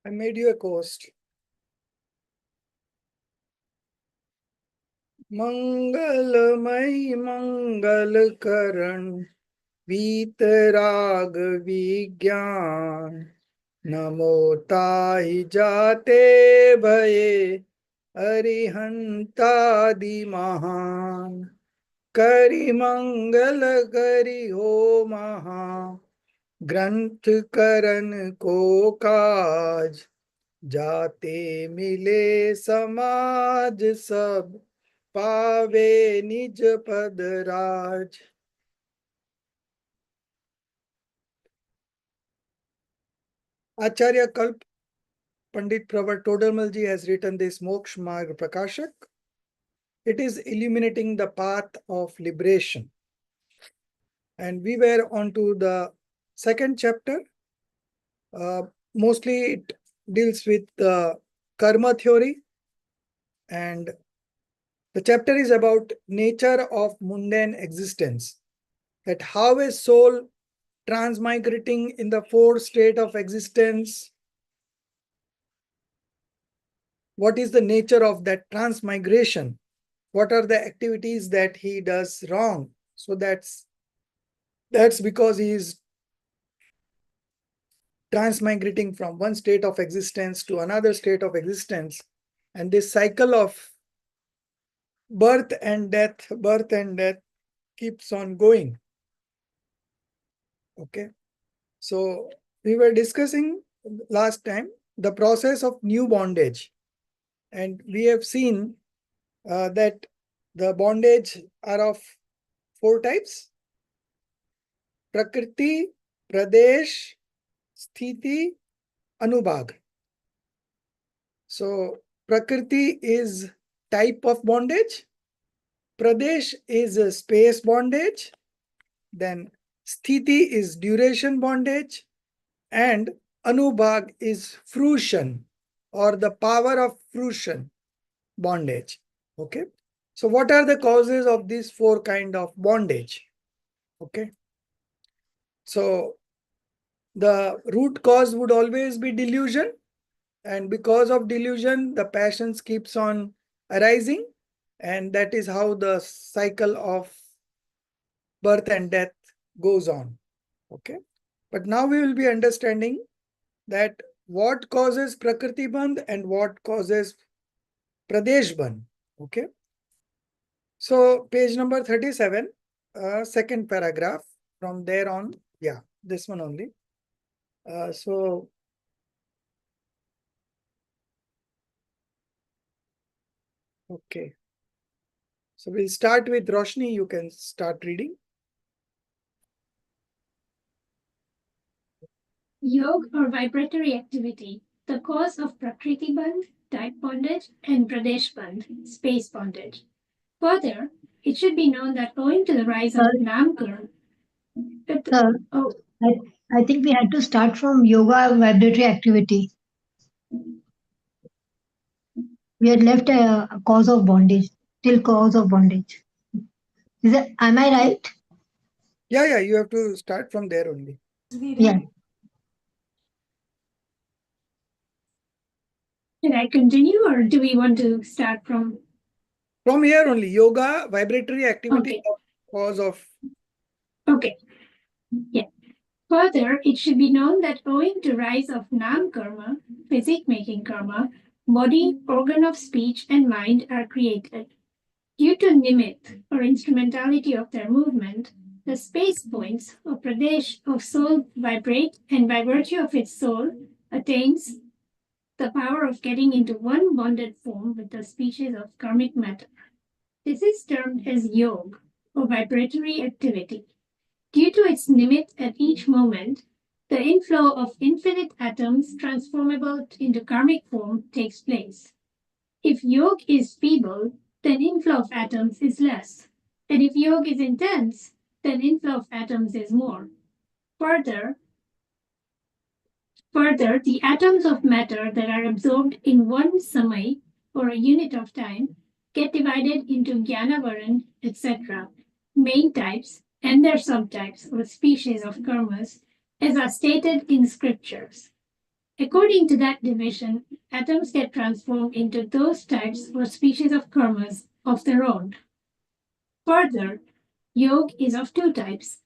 I made you a host. मंगलमय मंगल करण वीतराग विज्ञान नमो ताहि जाते भये अरिहंतादि महान करि मंगल करि हो महा ग्रंथ करण को काज जाते मिले समाज सब पावे निज पद राज। Acharya Kalp Pandit Pravar Todarmal ji has written this Moksha Marg Prakashak. It is illuminating the path of liberation. And we were on to the second chapter. Mostly it deals with the karma theory. And the chapter is about nature of mundane existence. That how a soul transmigrating in the fourth state of existence, what is the nature of that transmigration? What are the activities that he does wrong? So that's because he is transmigrating from one state of existence to another state of existence. And this cycle of birth and death keeps on going. Okay. So we were discussing last time the process of new bondage. And we have seen that the bondage are of 4 types: Prakriti, Pradesh, Sthiti, Anubhag. So Prakriti is type of bondage, Pradesh is a space bondage, then Sthiti is duration bondage, and Anubhag is fruition or the power of fruition bondage. Okay. So what are the causes of these 4 kind of bondage? Okay. So the root cause would always be delusion. And because of delusion, the passions keeps on arising. And that is how the cycle of birth and death goes on. Okay. But now we will be understanding that what causes Prakriti Bandh and what causes Pradesh Bandh. Okay. So page number 37, second paragraph from there on. Yeah, this one only. Okay. So we'll start with Roshni. You can start reading. Yoga or vibratory activity, the cause of Prakriti Bandh, type bondage, and Pradesh Bandh, space bondage. Further, it should be known that owing to the rise of Namkar, I think we had to start from yoga vibratory activity. We had left a cause of bondage, till cause of bondage. Am I right? Yeah, you have to start from there only. Yeah. Should I continue or do we want to start from? From here only, yoga, vibratory activity, Okay. Cause of. Okay. Yeah. Further, it should be known that owing to rise of Nam karma, physic-making karma, body, organ of speech, and mind are created. Due to nimit, or instrumentality of their movement, the space points or pradesh of soul vibrate and by virtue of its soul attains the power of getting into one bonded form with the species of karmic matter. This is termed as yoga or vibratory activity. Due to its nimit at each moment, the inflow of infinite atoms transformable into karmic form takes place. If yoga is feeble, then inflow of atoms is less. And if yoga is intense, then inflow of atoms is more. Further, the atoms of matter that are absorbed in one samay, or a unit of time, get divided into Jnanavaran, etc., main types and their subtypes or species of karmas, as are stated in scriptures. According to that division, atoms get transformed into those types or species of karmas of their own. Further, yoga is of two types: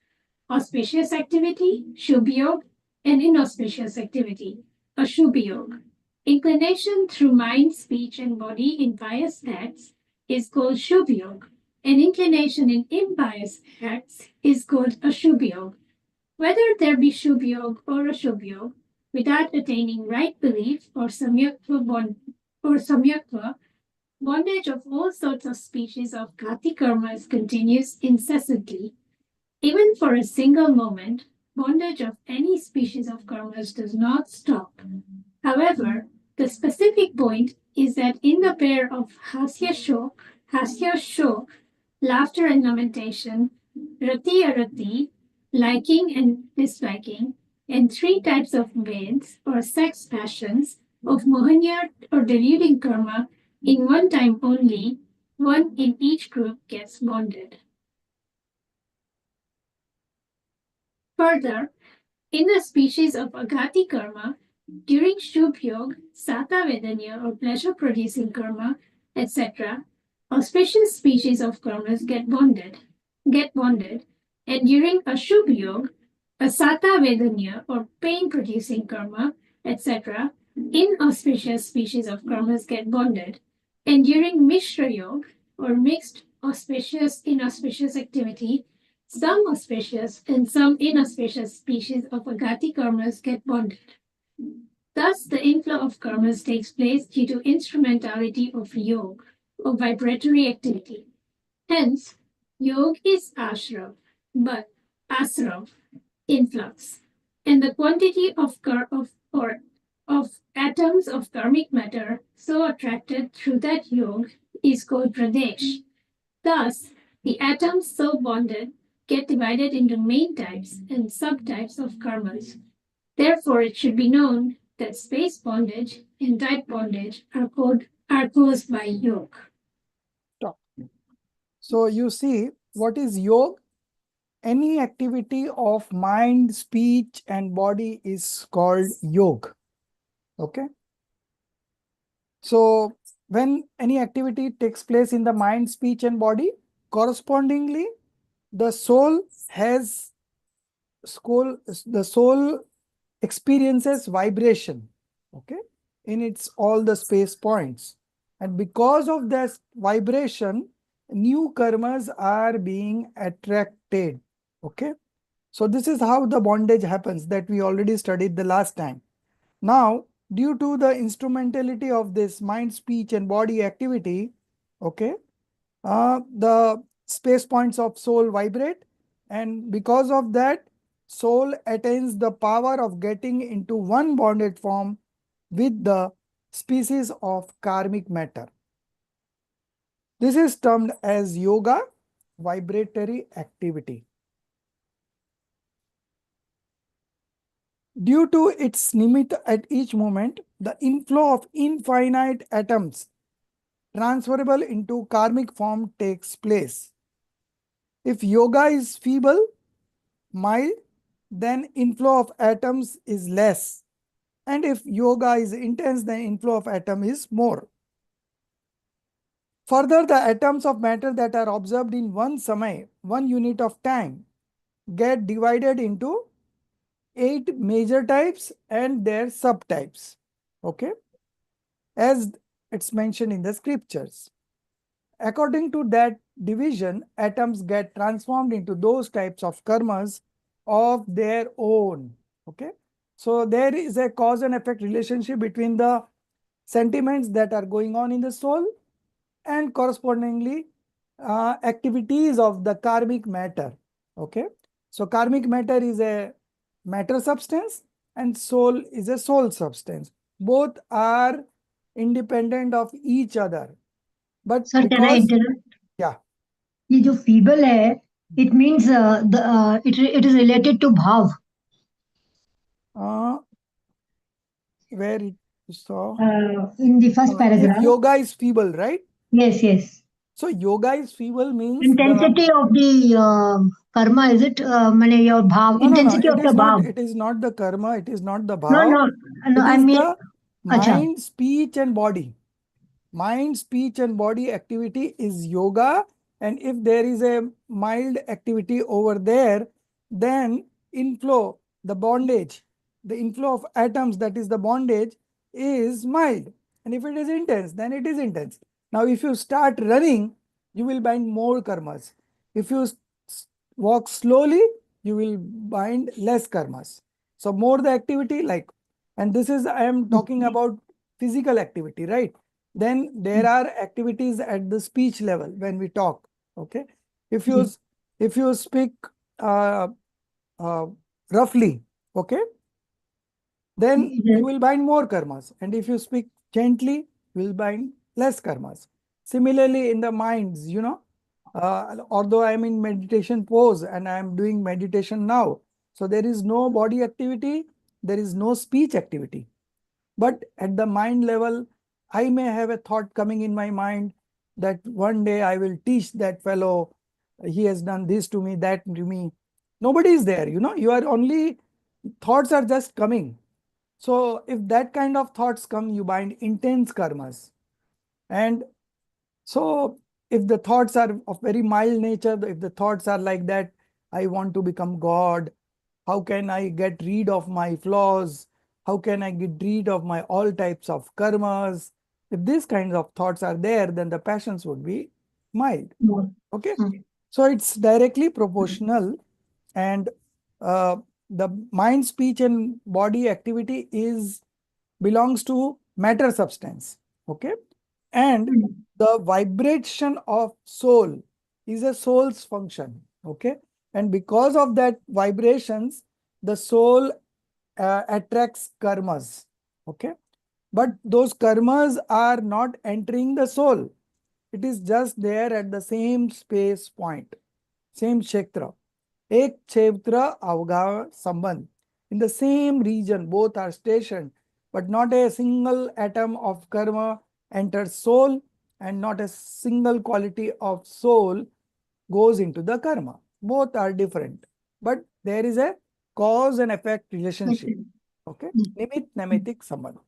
auspicious activity, Shubh Yoga, and inauspicious activity, Ashubh Yoga. Inclination through mind, speech, and body in pious acts is called Shubh Yoga, and inclination in impious acts is called Ashubh Yoga. Whether there be Shubh Yoga or Ashubh Yoga, without attaining right belief or samyakva, bondage of all sorts of species of Ghati karmas continues incessantly. Even for a single moment, bondage of any species of karmas does not stop. However, the specific point is that in the pair of hasya shok, laughter and lamentation, rati arati, liking and disliking, and three types of veins or sex passions of mohanya or deluding karma, in one time only, one in each group gets bonded. Further, in the species of Aghati karma, during Shubh Yoga, Sata Vedanya or pleasure producing karma, etc., auspicious species of karmas get bonded, and during Ashubh Yoga, Asata Vedanya or pain producing karma, etc., inauspicious species of karmas get bonded, and during Mishra Yoga or mixed auspicious inauspicious activity, some auspicious and some inauspicious species of Agati karmas get bonded. Thus, the inflow of karmas takes place due to instrumentality of yoga, or vibratory activity. Hence, yoga is ashrav, but asrav, influx, and the quantity of atoms of karmic matter so attracted through that yoga is called pradesh. Thus, the atoms so bonded get divided into main types and subtypes of karmas. Therefore, it should be known that space bondage and type bondage are caused by yoga. Stop. So you see, what is yoga? Any activity of mind, speech, and body is called yoga. Okay. So when any activity takes place in the mind, speech, and body, correspondingly, the soul experiences vibration, okay, in its all the space points. And because of this vibration, new karmas are being attracted. Okay. So this is how the bondage happens that we already studied the last time. Now, due to the instrumentality of this mind, speech, and body activity, okay, the space points of soul vibrate, and because of that, soul attains the power of getting into one bonded form with the species of karmic matter. This is termed as yoga vibratory activity. Due to its limit at each moment, the inflow of infinite atoms transferable into karmic form takes place. If yoga is feeble, mild, then inflow of atoms is less. And if yoga is intense, then inflow of atom is more. Further, the atoms of matter that are observed in one samay, one unit of time, get divided into 8 major types and their subtypes. Okay, as it's mentioned in the scriptures. According to that division, atoms get transformed into those types of karmas of their own. Okay, so there is a cause and effect relationship between the sentiments that are going on in the soul and correspondingly activities of the karmic matter. Okay, so karmic matter is a matter substance and soul is a soul substance. Both are independent of each other. But Sir, can I because, interrupt? yeah, ये जो feeble है, it means it is related to bhav. uh, where it you saw, In the first if paragraph. yoga is feeble, right? Yes, yes. So yoga is feeble means Intensity of the karma, is it? Mane your bhav, no, intensity of the bhav. it is not the karma, it is not the No, bhav. no, no. It I is mean, the acha. mind, speech, and body. Mind, speech, and body activity is yoga. And if there is a mild activity over there, then inflow, the bondage, the inflow of atoms, that is the bondage, is mild. And if it is intense, then it is intense. Now, if you start running, you will bind more karmas. If you walk slowly, you will bind less karmas. So, more the activity, like, and this is, I am talking about physical activity, right? Then there are activities at the speech level when we talk. Okay, if you Yes. if you speak uh, uh, roughly, okay, then you will bind more karmas, and if you speak gently, you will bind less karmas. Similarly, in the minds, although I am in meditation pose and I am doing meditation now, so there is no body activity, there is no speech activity. But at the mind level, I may have a thought coming in my mind that one day I will teach that fellow, he has done this to me, that to me. Nobody is there, you are only, thoughts are just coming. So if that kind of thoughts come, you bind intense karmas. And so if the thoughts are of very mild nature, if the thoughts are like that, I want to become God, how can I get rid of my flaws? How can I get rid of my all types of karmas? If these kinds of thoughts are there, then the passions would be mild. Okay. So it's directly proportional, and uh, the mind, speech, and body activity is belongs to matter substance. Okay. And the vibration of soul is a soul's function. Okay. And because of that vibrations, the soul attracts karmas. Okay. But those karmas are not entering the soul. It is just there at the same space point, same kshetra. Ek kshetra avga sambandh. In the same region, both are stationed, but not a single atom of karma enters soul, and not a single quality of soul goes into the karma. Both are different, but there is a cause and effect relationship. Okay, nimit namitik sambandh.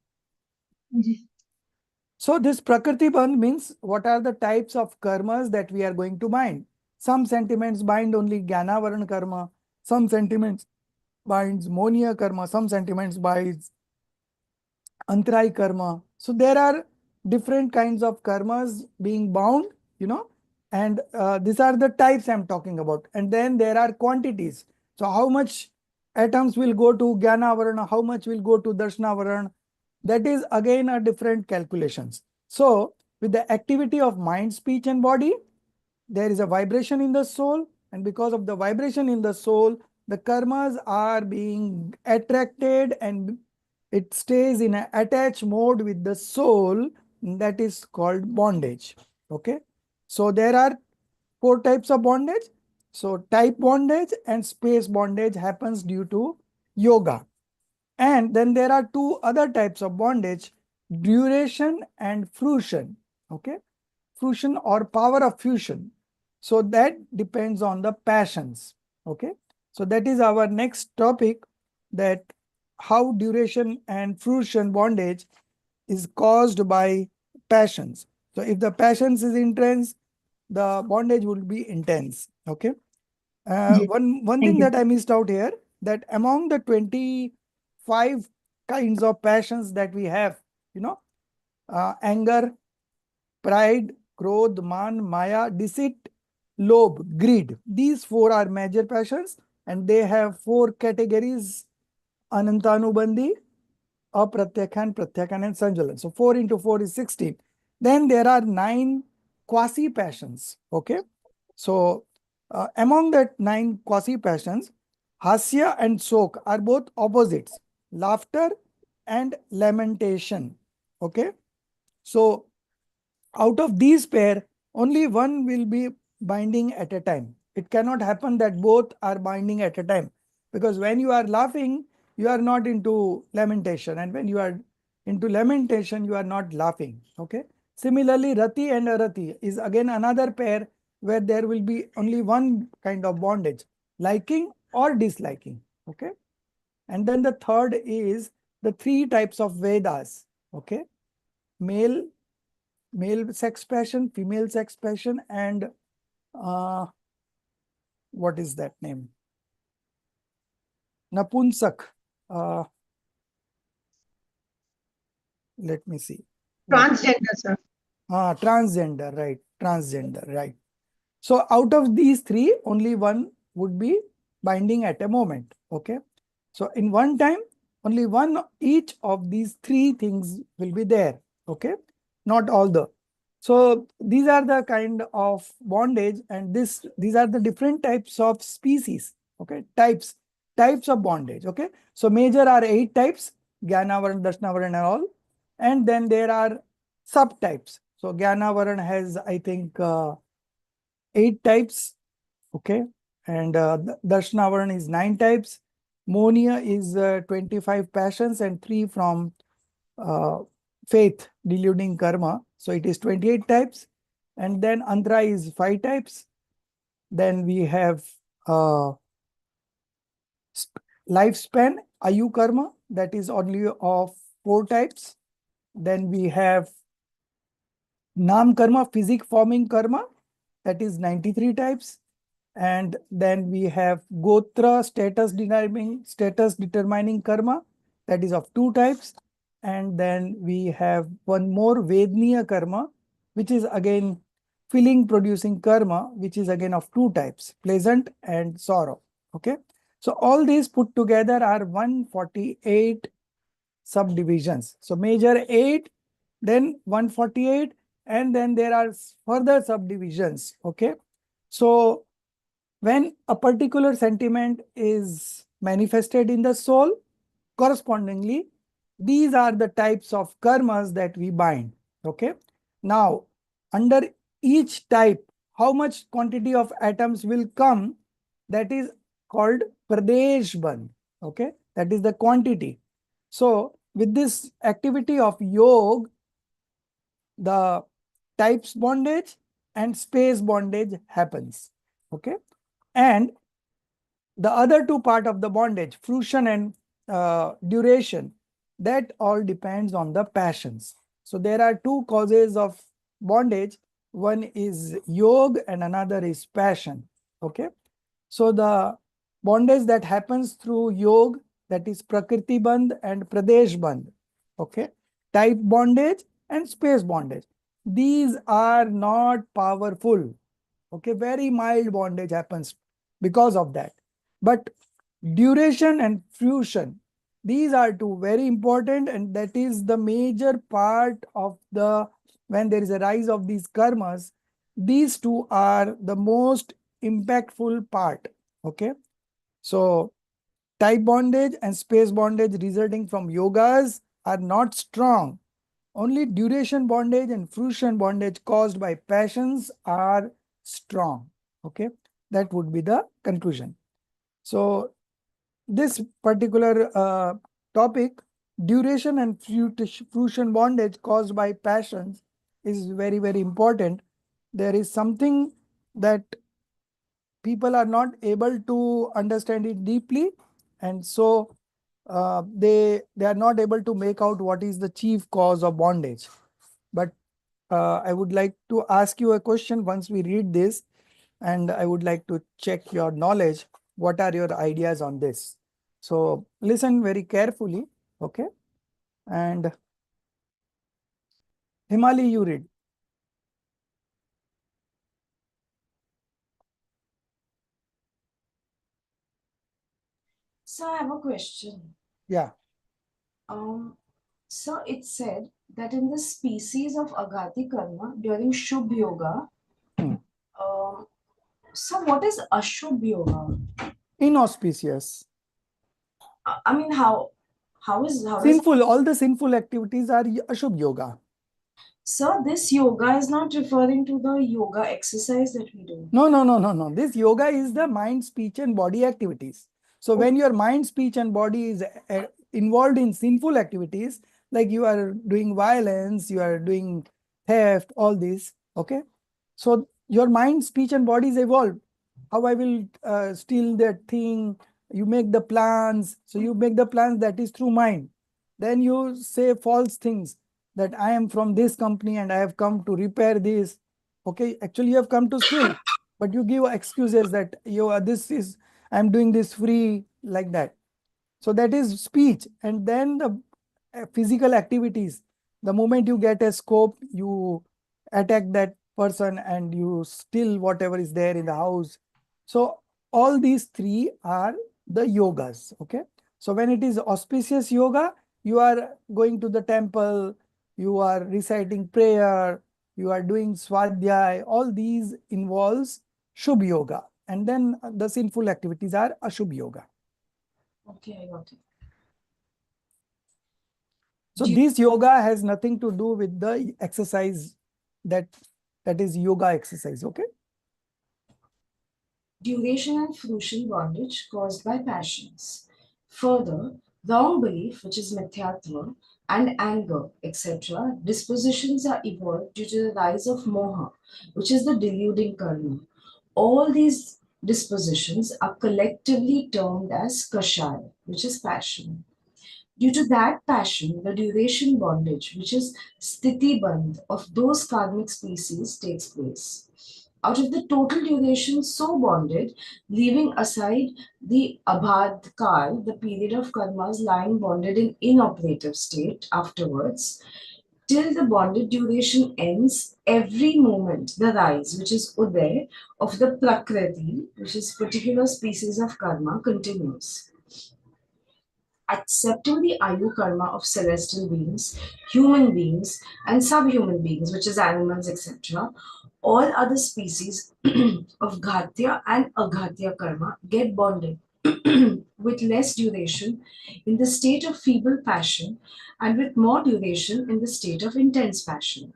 So this Prakriti Bandh means what are the types of karmas that we are going to bind. Some sentiments bind only Jnana karma, some sentiments binds Monia karma, some sentiments binds Antrai karma. So there are different kinds of karmas being bound, and these are the types I'm talking about. And then there are quantities. So how much atoms will go to Jnana Varana, how much will go to Darshana Varana, that is again a different calculations. So with the activity of mind, speech, and body, there is a vibration in the soul, and because of the vibration in the soul, the karmas are being attracted and it stays in an attached mode with the soul. That is called bondage. Okay, so there are four types of bondage. So type bondage and space bondage happens due to yoga. And then there are two other types of bondage, duration and fruition. Okay, fruition or power of fusion. So that depends on the passions. Okay, so that is our next topic, that how duration and fruition bondage is caused by passions. So if the passions is intense, the bondage will be intense. Okay. One Thank thing you. that I missed out here, that among the 25 kinds of passions that we have, anger, pride, krodh, man, maya, deceit, lobh, greed. These four are major passions, and they have four categories: anantanubandhi, apratyakhyan, pratyakhan, and sanjalan. So 4 into 4 is 16. Then there are 9 quasi passions. Okay. So among that 9 quasi passions, Hasya and Sok are both opposites, laughter and lamentation. Okay. So out of these pair, only one will be binding at a time. It cannot happen that both are binding at a time, because when you are laughing, you are not into lamentation, and when you are into lamentation, you are not laughing. Okay. Similarly, Rati and Arati is again another pair where there will be only one kind of bondage, liking or disliking. Okay. And then the third is the three types of Vedas. Okay. Male sex passion, female sex passion, and what is that name? Napunsak. Let me see. Transgender, sir. Transgender, right? Transgender, right? So out of these three, only one would be binding at a moment. Okay. So in one time, only one each of these three things will be there. Okay. Not all the. So these are the kind of bondage, and these are the different types of species. Okay. Types of bondage. Okay. So major are 8 types, Jnana, Darshana, and all. And then there are subtypes. So Jnana has, I think, 8 types. Okay. And Darshana is 9 types. Monia is 25 passions and 3 from uh, faith, deluding karma. So it is 28 types. And then Andhra is 5 types. Then we have uh, lifespan, Ayu karma, that is only of 4 types. Then we have Nam karma, physic forming karma, that is 93 types. And then we have Gotra, status determining karma, that is of 2 types. And then we have one more Vedniya karma, which is again feeling producing karma, which is again of 2 types, pleasant and sorrow. Okay. So all these put together are 148 subdivisions. So major 8, then 148, and then there are further subdivisions. Okay. So when a particular sentiment is manifested in the soul, correspondingly, these are the types of karmas that we bind. Okay. Now, under each type, how much quantity of atoms will come, that is called Pradesh Bandh. Okay. That is the quantity. So, with this activity of yoga, the types bondage and space bondage happens. Okay. And the other two part of the bondage, fruition and duration, that all depends on the passions. So there are two causes of bondage. One is yoga and another is passion. Okay. So the bondage that happens through yoga, that is Prakriti Bandh and Pradesh Bandh. Okay. Type bondage and space bondage. These are not powerful. Okay. Very mild bondage happens because of that. But duration and fusion, these are two very important, and that is the major part of the, when there is a rise of these karmas, these two are the most impactful part. Okay. So type bondage and space bondage resulting from yogas are not strong. Only duration bondage and fruition bondage caused by passions are strong. Okay. That would be the conclusion. So this particular topic, duration and fruition bondage caused by passions, is very, very important. There is something that people are not able to understand it deeply, and so they are not able to make out what is the chief cause of bondage. But I would like to ask you a question once we read this, and I would like to check your knowledge. What are your ideas on this? So listen very carefully. Okay. And Himali, you read. So I have a question. Yeah. So it said that in the species of Agati Karma during Shubh Yoga, Hmm. so what is Ashubh Yoga? Inauspicious. I mean, how does Sinful. All the sinful activities are Ashubh yoga. Sir, this yoga is not referring to the yoga exercise that we do. No. This yoga is the mind, speech, and body activities. So when your mind, speech, and body is involved in sinful activities, like you are doing violence, you are doing theft, all these, okay? So your mind, speech, and body is evolved. How I will steal that thing, you make the plans. So you make the plans, that is through mind. Then you say false things, that I am from this company and I have come to repair this. Okay, actually you have come to steal, but you give excuses that I'm doing this free, like that. So that is speech. And then the physical activities. The moment you get a scope, you attack that person and you steal whatever is there in the house. So all these three are the yogas. Okay. So when it is auspicious yoga, you are going to the temple, you are reciting prayer, you are doing swadhyay. All these involves Shubh yoga. And then the sinful activities are Ashubh yoga. Okay, I got it. So this yoga has nothing to do with the exercise that is yoga exercise. Okay. Duration and fruition bondage caused by passions. Further, wrong belief, which is mithyatva, and anger, etc., dispositions are evolved due to the rise of moha, which is the deluding karma. All these dispositions are collectively termed as kashaya, which is passion. Due to that passion, the duration bondage, which is sthiti bandh of those karmic species, takes place. Out of the total duration so bonded, leaving aside the abhad kal, the period of karmas lying bonded in inoperative state afterwards, till the bonded duration ends, every moment the rise, which is uday, of the prakriti, which is particular species of karma, continues. Accepting the Ayu karma of celestial beings, human beings, and subhuman beings, which is animals, etc., all other species of Ghatya and Aghatya karma get bonded with less duration in the state of feeble passion and with more duration in the state of intense passion.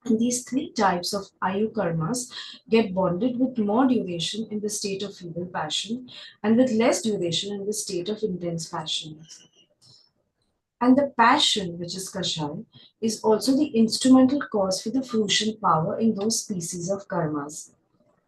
And these three types of Ayu karmas get bonded with more duration in the state of feeble passion and with less duration in the state of intense passion. And the passion, which is Kashai, is also the instrumental cause for the fruition power in those species of karmas.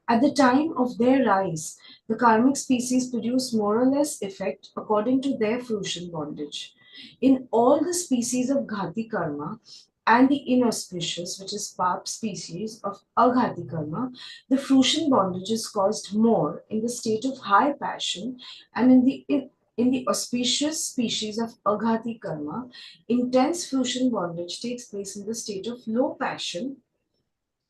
At the time of their rise, the karmic species produce more or less effect according to their fruition bondage. In all the species of Ghati karma and the inauspicious, which is Pap species of Aghati karma, the fruition bondage is caused more in the state of high passion, and in the auspicious species of Aghati karma, intense fruition bondage takes place in the state of low passion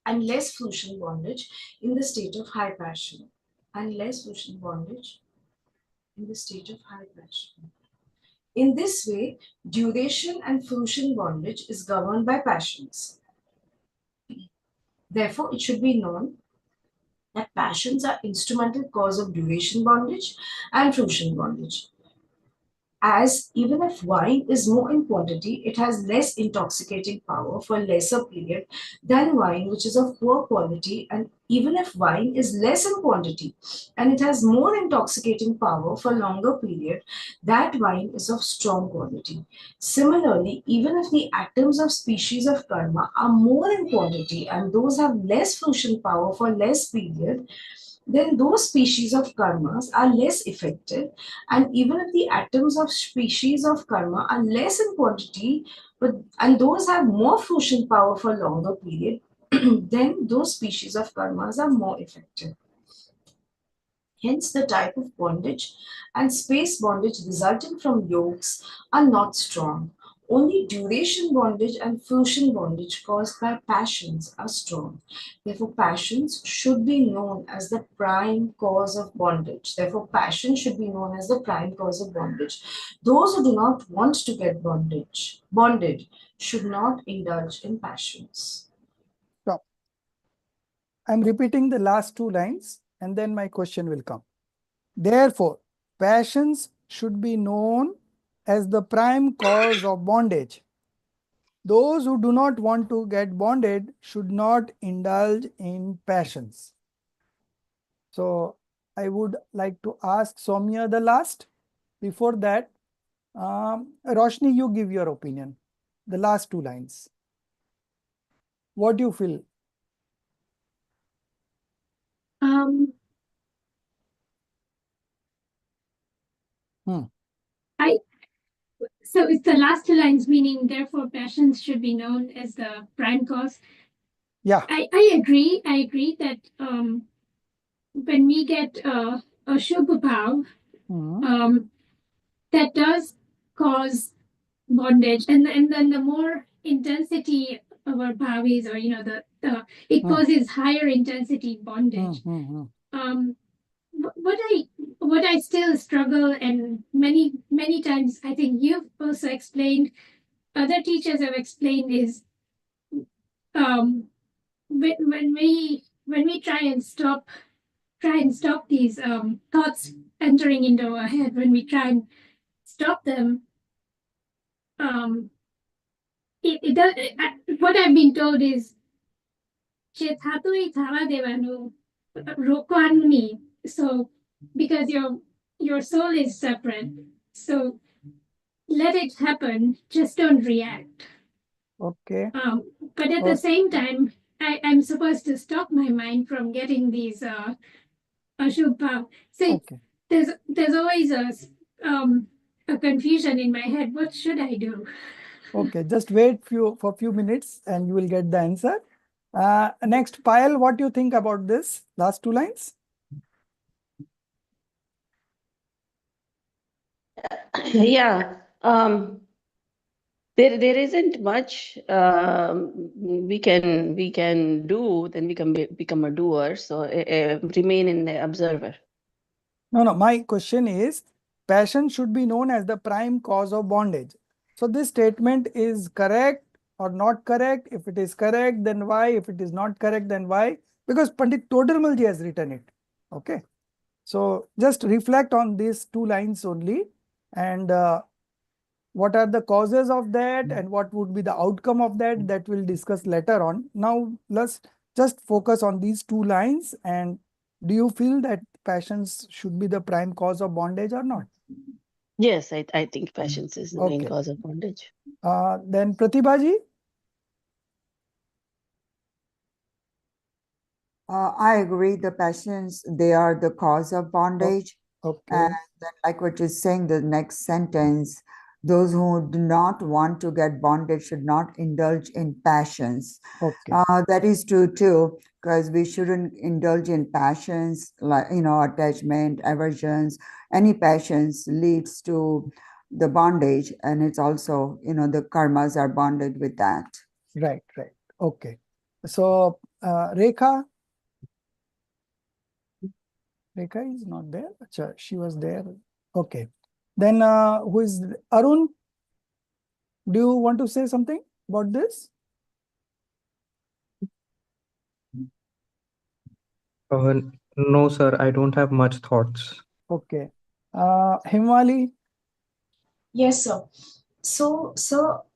and less fruition bondage in the state of high passion, and less fruition bondage in the state of high passion. In this way, duration and fruition bondage is governed by passions. Therefore, it should be known that passions are instrumental cause of duration bondage and fruition bondage. As even if wine is more in quantity, it has less intoxicating power for a lesser period than wine which is of poor quality, and even if wine is less in quantity and it has more intoxicating power for a longer period, that wine is of strong quality. Similarly, even if the atoms of species of karma are more in quantity and those have less fusion power for less period, then those species of karmas are less effective, and even if the atoms of species of karma are less in quantity and those have more fusion power for longer period, then those species of karmas are more effective. Hence, the type of bondage and space bondage resulting from yokes are not strong. Only duration bondage and fusion bondage caused by passions are strong. Therefore, passions should be known as the prime cause of bondage. Therefore, passion should be known as the prime cause of bondage. Those who do not want to get bonded should not indulge in passions. Stop. I'm repeating the last two lines and then my question will come. Therefore, passions should be known as the prime cause of bondage. Those who do not want to get bonded should not indulge in passions. So I would like to ask Soumya the last. Before that, Roshni, you give your opinion. The last two lines. What do you feel? Um, Hmm. So it's the last two lines, meaning therefore passions should be known as the prime cause. Yeah. I agree. I agree that when we get a Shubha Bhav, that does cause bondage, and then the more intensity of our bhav is, or it causes higher intensity bondage. What I still struggle, and many times I think you've also explained, other teachers have explained, is when we try and stop these thoughts entering into our head, when we try and stop them, it does. What I've been told is so because your soul is separate, so let it happen, just don't react. Okay. But at the same time, I'm supposed to stop my mind from getting these Ashubha. So there's always a confusion in my head. What should I do? Okay, just wait for a few minutes and you will get the answer. Next, Payal, what do you think about this last two lines? Yeah, there isn't much we can do. Then we can become a doer. So remain in the observer. No. My question is, passion should be known as the prime cause of bondage. So this statement is correct or not correct? If it is correct, then why? If it is not correct, then why? Because Pandit Todarmalji has written it. Okay. So just reflect on these two lines only, and what are the causes of that and what would be the outcome of that we'll discuss later on. Now let's just focus on these two lines. And do you feel that passions should be the prime cause of bondage or not? Yes, I think passions is the main Okay. cause of bondage. Then Pratibhaji? I agree. The passions, they are the cause of bondage. Okay. And then, like what you're saying, the next sentence, those who do not want to get bondage should not indulge in passions. Okay. That is true too, because we shouldn't indulge in passions like, attachment, aversions. Any passions leads to the bondage, and it's also, the karmas are bonded with that. Right. Okay. So, Rekha? Rekha is not there. Achha, she was there. Okay. Then who is Arun? Do you want to say something about this? No, sir, I don't have much thoughts. Okay. Himwali? Yes, sir. So,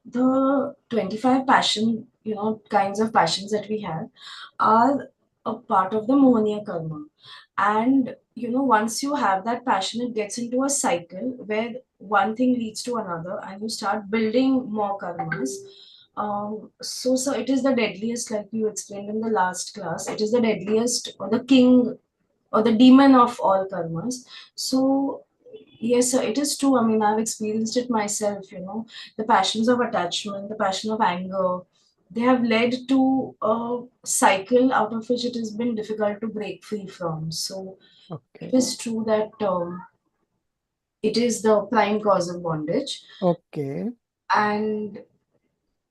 the 25 passion, kinds of passions that we have are a part of the Mohaniya karma. And, once you have that passion, it gets into a cycle where one thing leads to another and you start building more karmas. So it is the deadliest, like you explained in the last class, it is the deadliest or the king or the demon of all karmas. So yes, sir, it is true. I mean, I've experienced it myself, the passions of attachment, the passion of anger, they have led to a cycle out of which it has been difficult to break free from. So it is true that it is the prime cause of bondage. Okay. And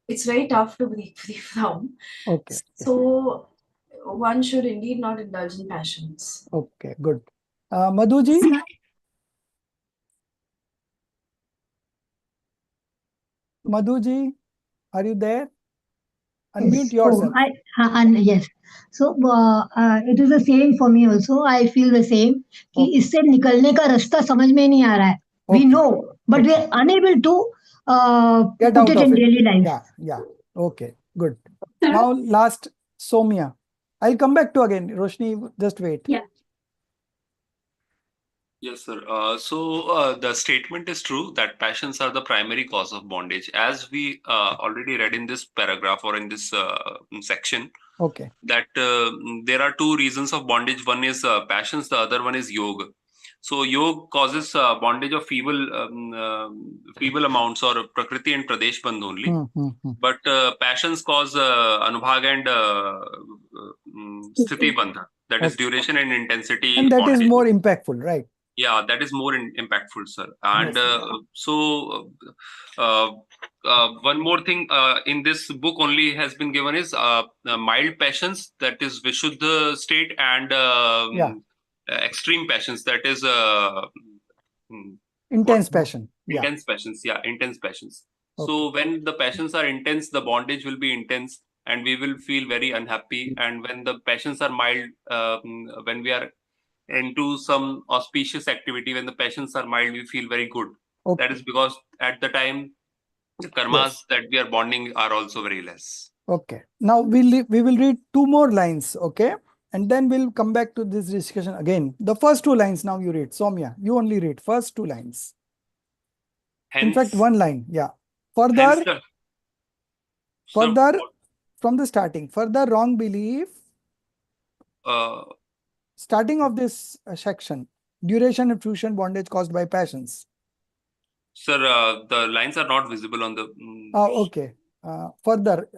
it's very tough to break free from. Okay. So one should indeed not indulge in passions. Okay, good. Madhuji? Madhuji, are you there? Unmute So yourself. and yes. So it is the same for me also. I feel the same. कि Okay. इससे निकलने का रास्ता समझ में नहीं आ रहा है. We Okay. know, but we are unable to Get put out it of in it. daily life. Yeah, yeah. Okay, good. Sir? Now last, Somya. I'll come back to again. Roshni, just wait. Yeah. Yes, sir. The statement is true that passions are the primary cause of bondage. As we already read in this paragraph or in this section, Okay. that there are two reasons of bondage. One is passions, the other one is yoga. So yoga causes bondage of feeble amounts or prakriti and pradesh bandh only. But passions cause anubhag and sthiti bandha. That is Okay. duration and intensity And that is bondage. more impactful, right? Yeah, that is more impactful, sir. And Yes. one more thing in this book only has been given is mild passions, that is Vishuddha state, and Yeah. extreme passions, that is Intense passion. Yeah. intense passions. Yeah, intense passions. Okay. So when the passions are intense, the bondage will be intense, and we will feel very unhappy. And when the passions are mild, when we are into some auspicious activity, when the passions are mild, we feel very good. Okay. That is because at the time the karmas that we are bonding are also very less. Okay. Now we will read two more lines. Okay. And then we'll come back to this discussion again. The first two lines now you read. Somya, you only read first two lines. In fact, one line. Yeah. Further, from the starting, further wrong belief. Starting of this section, duration and fusion bondage caused by passions. Sir, the lines are not visible on the. Okay. Further,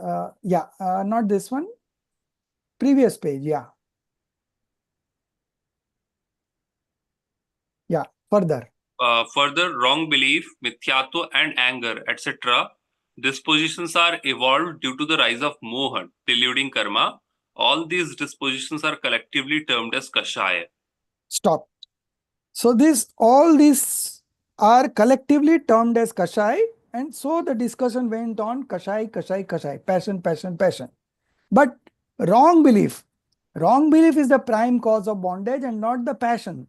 yeah, not this one. Previous page, yeah. Yeah, further. Further, wrong belief, mithyatva, and anger, etc. Dispositions are evolved due to the rise of mohan, deluding karma. All these dispositions are collectively termed as kashaya. Stop. So all these are collectively termed as kashai, and so the discussion went on kashai, passion, passion, passion. But wrong belief is the prime cause of bondage and not the passion.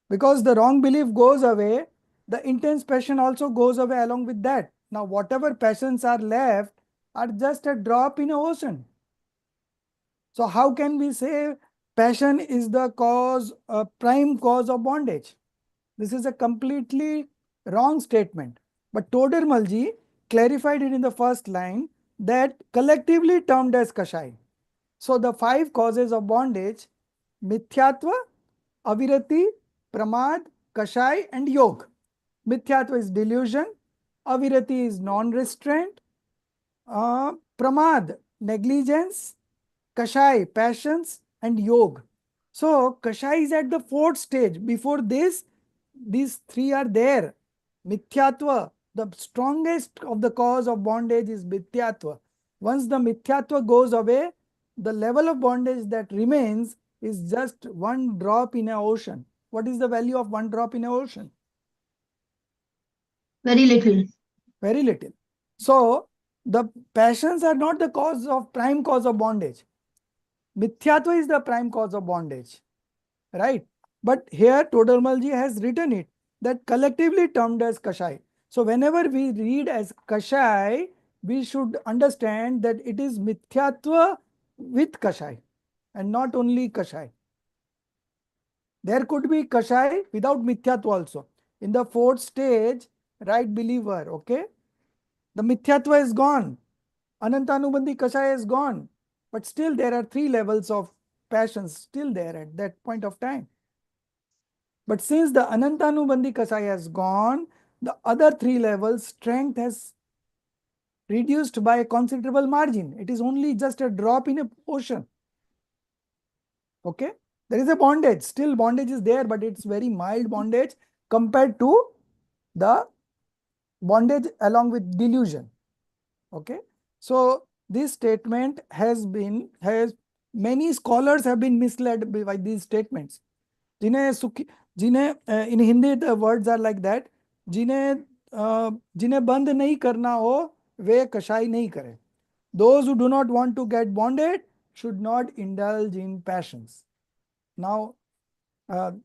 Because the wrong belief goes away, the intense passion also goes away along with that. Now, whatever passions are left are just a drop in an ocean. So how can we say passion is the prime cause of bondage? This is a completely wrong statement. But Todermalji clarified it in the first line that collectively termed as kashai. So the 5 causes of bondage: mithyatva, avirati, pramad, kashai, and yog. Mithyatva is delusion, avirati is non-restraint, pramad, negligence, kashai, passions, and yog. So kashai is at the 4th stage. Before this, these 3 are there. Mithyatva, the strongest of the cause of bondage is mithyatva. Once the mithyatva goes away, the level of bondage that remains is just one drop in an ocean. What is the value of one drop in an ocean? Very little. Very little. So the passions are not the prime cause of bondage. Mithyatva is the prime cause of bondage, right? But here Todermalji has written it that collectively termed as kashai. So whenever we read as kashai, we should understand that it is mithyatva with kashai and not only kashai. There could be kashai without mithyatva also. In the 4th stage, right believer, okay? The mithyatva is gone. Anantanubandhi kashai is gone. But still there are 3 levels of passions still there at that point of time. But since the Anantanubandhi kashai has gone, the other 3 levels strength has reduced by a considerable margin. It is only just a drop in a ocean. Okay? There is a bondage. Still bondage is there, but it's very mild bondage compared to the bondage along with delusion. Okay? So this statement has many scholars have been misled by these statements. In Hindi the words are like that. जिन्हें बंद नहीं करना हो वे कशाई नहीं करे. Those who do not want to get bonded should not indulge in passions. Now,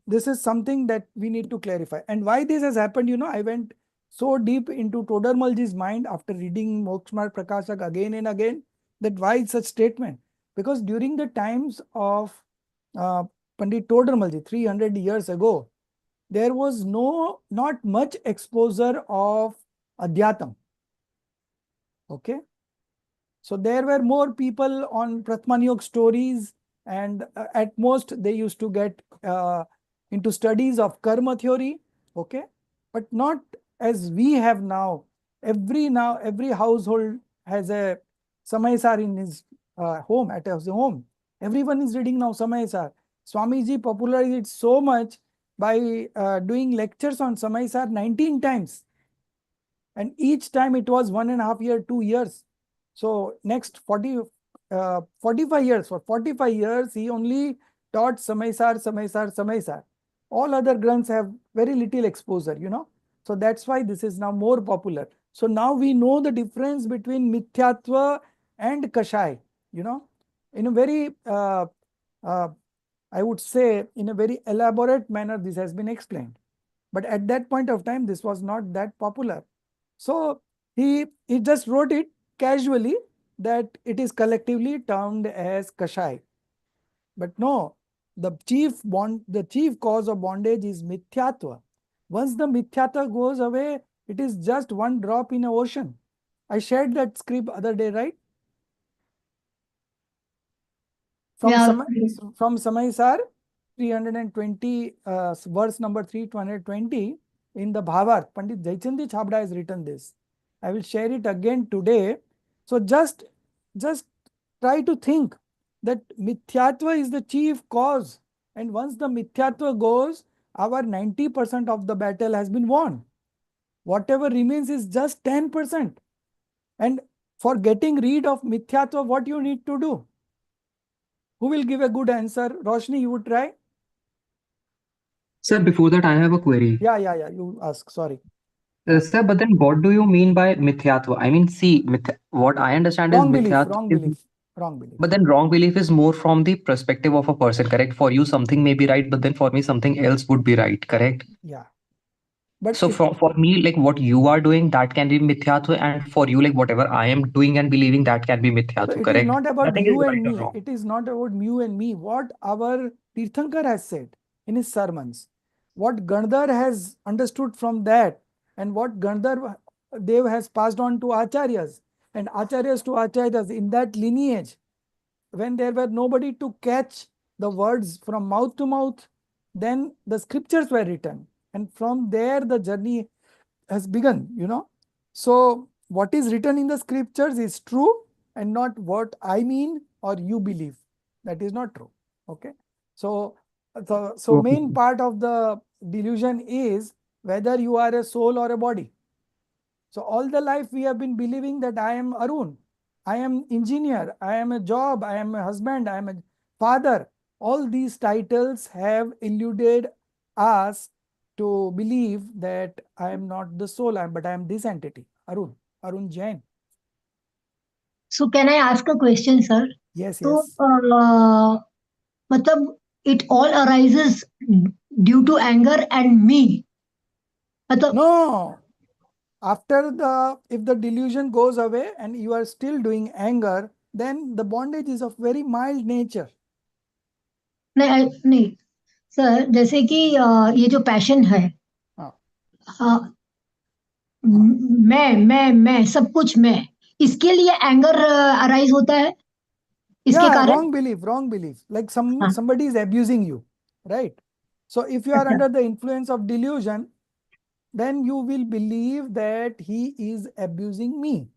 this is something that we need to clarify. And why this has happened, I went so deep into Todarmalji's mind after reading Mokshamar Prakashak again and again, that why such statement? Because during the times of Pandit Todarmalji, 300 years ago, there was not much exposure of Adhyatam. Okay. So there were more people on Pratmaniyog stories, and at most they used to get into studies of karma theory, okay, but not as we have now. Every household has a Samaysar in his home, at his home. Everyone is reading now Samaysar. Swamiji popularized it so much by doing lectures on Samaysar 19 times. And each time it was 1.5 years, 2 years. So next 45 years, for 45 years, he only taught Samaysar. All other grunts have very little exposure, So that's why this is now more popular. So now we know the difference between Mithyatva and Kashai, in a very, I would say, in a very elaborate manner, this has been explained. But at that point of time, this was not that popular. So he just wrote it casually that it is collectively termed as Kashai. But no, the chief cause of bondage is Mithyatva. Once the Mithyatva goes away, it is just one drop in an ocean. I shared that script other day, right? From Samaysar 320, verse number 320, in the Bhavarth, Pandit Jaichandi Chabda has written this. I will share it again today. So just try to think that Mithyatva is the chief cause. And once the Mithyatva goes, our 90% of the battle has been won. Whatever remains is just 10%. And for getting rid of Mithyatva, what you need to do? Who will give a good answer? Roshni, you would try? Sir, before that, I have a query. Yeah. You ask. Sorry. Sir, but then what do you mean by mithyatva? I mean, see, what I understand is Wrong belief. mithyatva. Wrong belief. But then wrong belief is more from the perspective of a person, correct? For you, something may be right, but then for me, something else would be right, correct? Yeah. But so for me, like what you are doing, that can be mithyatva, and for you, like whatever I am doing and believing, that can be mithyatva, so it correct? is not about Nothing you is and right or me. wrong. It is not about you and me. What our Tirthankar has said in his sermons, what Gandhar has understood from that, and what Gandhar Dev has passed on to Acharyas, and Acharyas to Acharyas in that lineage, when there were nobody to catch the words from mouth to mouth, then the scriptures were written. And from there, the journey has begun, So what is written in the scriptures is true and not what I mean or you believe. That is not true. Okay. So main part of the delusion is whether you are a soul or a body. So all the life we have been believing that I am Arun, I am engineer, I am a job, I am a husband, I am a father. All these titles have eluded us to believe that I am not the soul, but I am this entity, Arun Jain. So can I ask a question, sir? Yes. So, matlab, it all arises due to anger and me. No. If the delusion goes away and you are still doing anger, then the bondage is of very mild nature. नहीं sir, जैसे कि ये जो passion है, मैं सब कुछ मैं, इसके लिए एंगर अराइज होता है इसके कारण? Wrong belief. Like somebody is abusing you, right? So if you are under the influence of delusion, then you will believe that he is abusing me.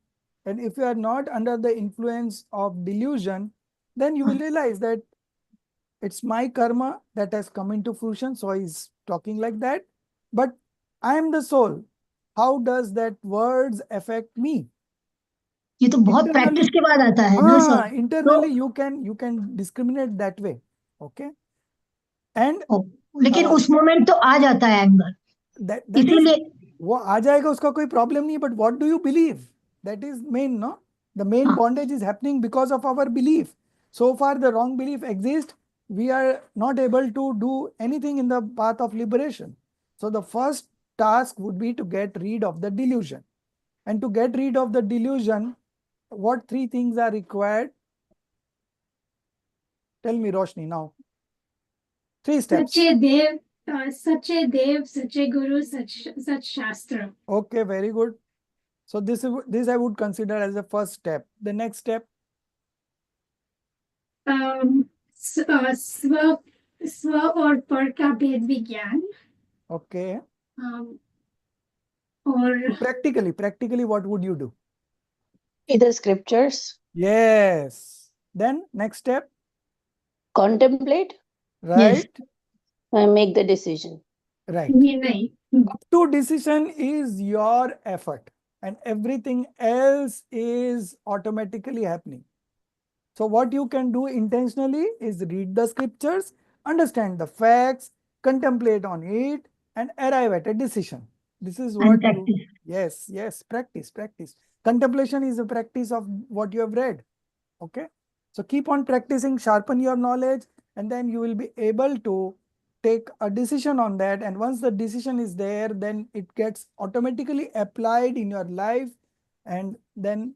And if you are not under the influence of delusion, then you will realize that it's my karma that has come into fruition. So he's talking like that. But I am the soul. How does that words affect me? ये तो बहुत practice के बाद आता है ना sir? Internally you can discriminate that way. Okay. And लेकिन उस मोमेंट तो आ जाता है एंगर, इसीलिए वो आ जाएगा, उसका कोई प्रॉब्लम नहीं, but what do you believe, that is main, no? The main Ah. bondage is happening because of our belief. So far, the wrong belief exists. We are not able to do anything in the path of liberation. So the first task would be to get rid of the delusion. And to get rid of the delusion, what three things are required? Tell me, Roshni, now. 3 steps. Sache Dev, Sache Guru, Sach Shastra. Okay, very good. So this I would consider as the first step. The next step, स्व स्व और पर का भेद विज्ञान okay. और So practically, what would you do? Read the scriptures, Yes. Then next step, contemplate, right? and make the decision. Right. निर्णय. Up to decision is your effort, and everything else is automatically happening. So what you can do intentionally is read the scriptures, understand the facts, contemplate on it, and arrive at a decision. This is what you, yes, practice. Contemplation is a practice of what you have read. Okay. So keep on practicing, sharpen your knowledge, and then you will be able to take a decision on that. And once the decision is there, then it gets automatically applied in your life. And then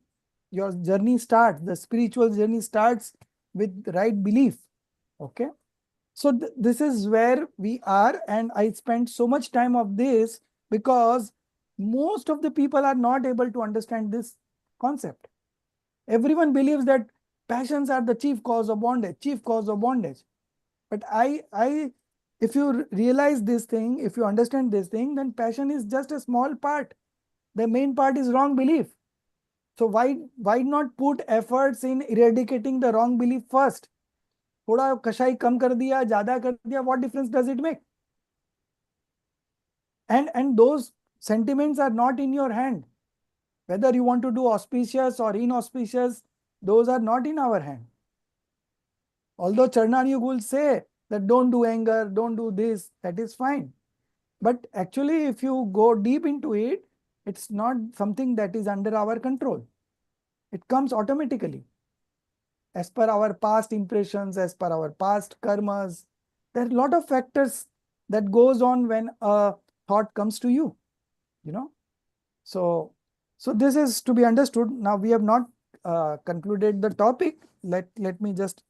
your journey starts, the spiritual journey starts with right belief. Okay. So this is where we are. And I spent so much time of this because most of the people are not able to understand this concept. Everyone believes that passions are the chief cause of bondage. But if you realize this thing, if you understand this thing, then passion is just a small part. The main part is wrong belief. So why not put efforts in eradicating the wrong belief first? थोड़ा कशाई कम कर दिया, ज़्यादा कर दिया, what difference does it make? And those sentiments are not in your hand. Whether you want to do auspicious or inauspicious, those are not in our hand. Although Charnani will say that don't do anger, don't do this, that is fine. But actually, if you go deep into it, it's not something that is under our control. It comes automatically. As per our past impressions, as per our past karmas, there are a lot of factors that goes on when a thought comes to you, you know. So this is to be understood. Now we have not concluded the topic. Let me just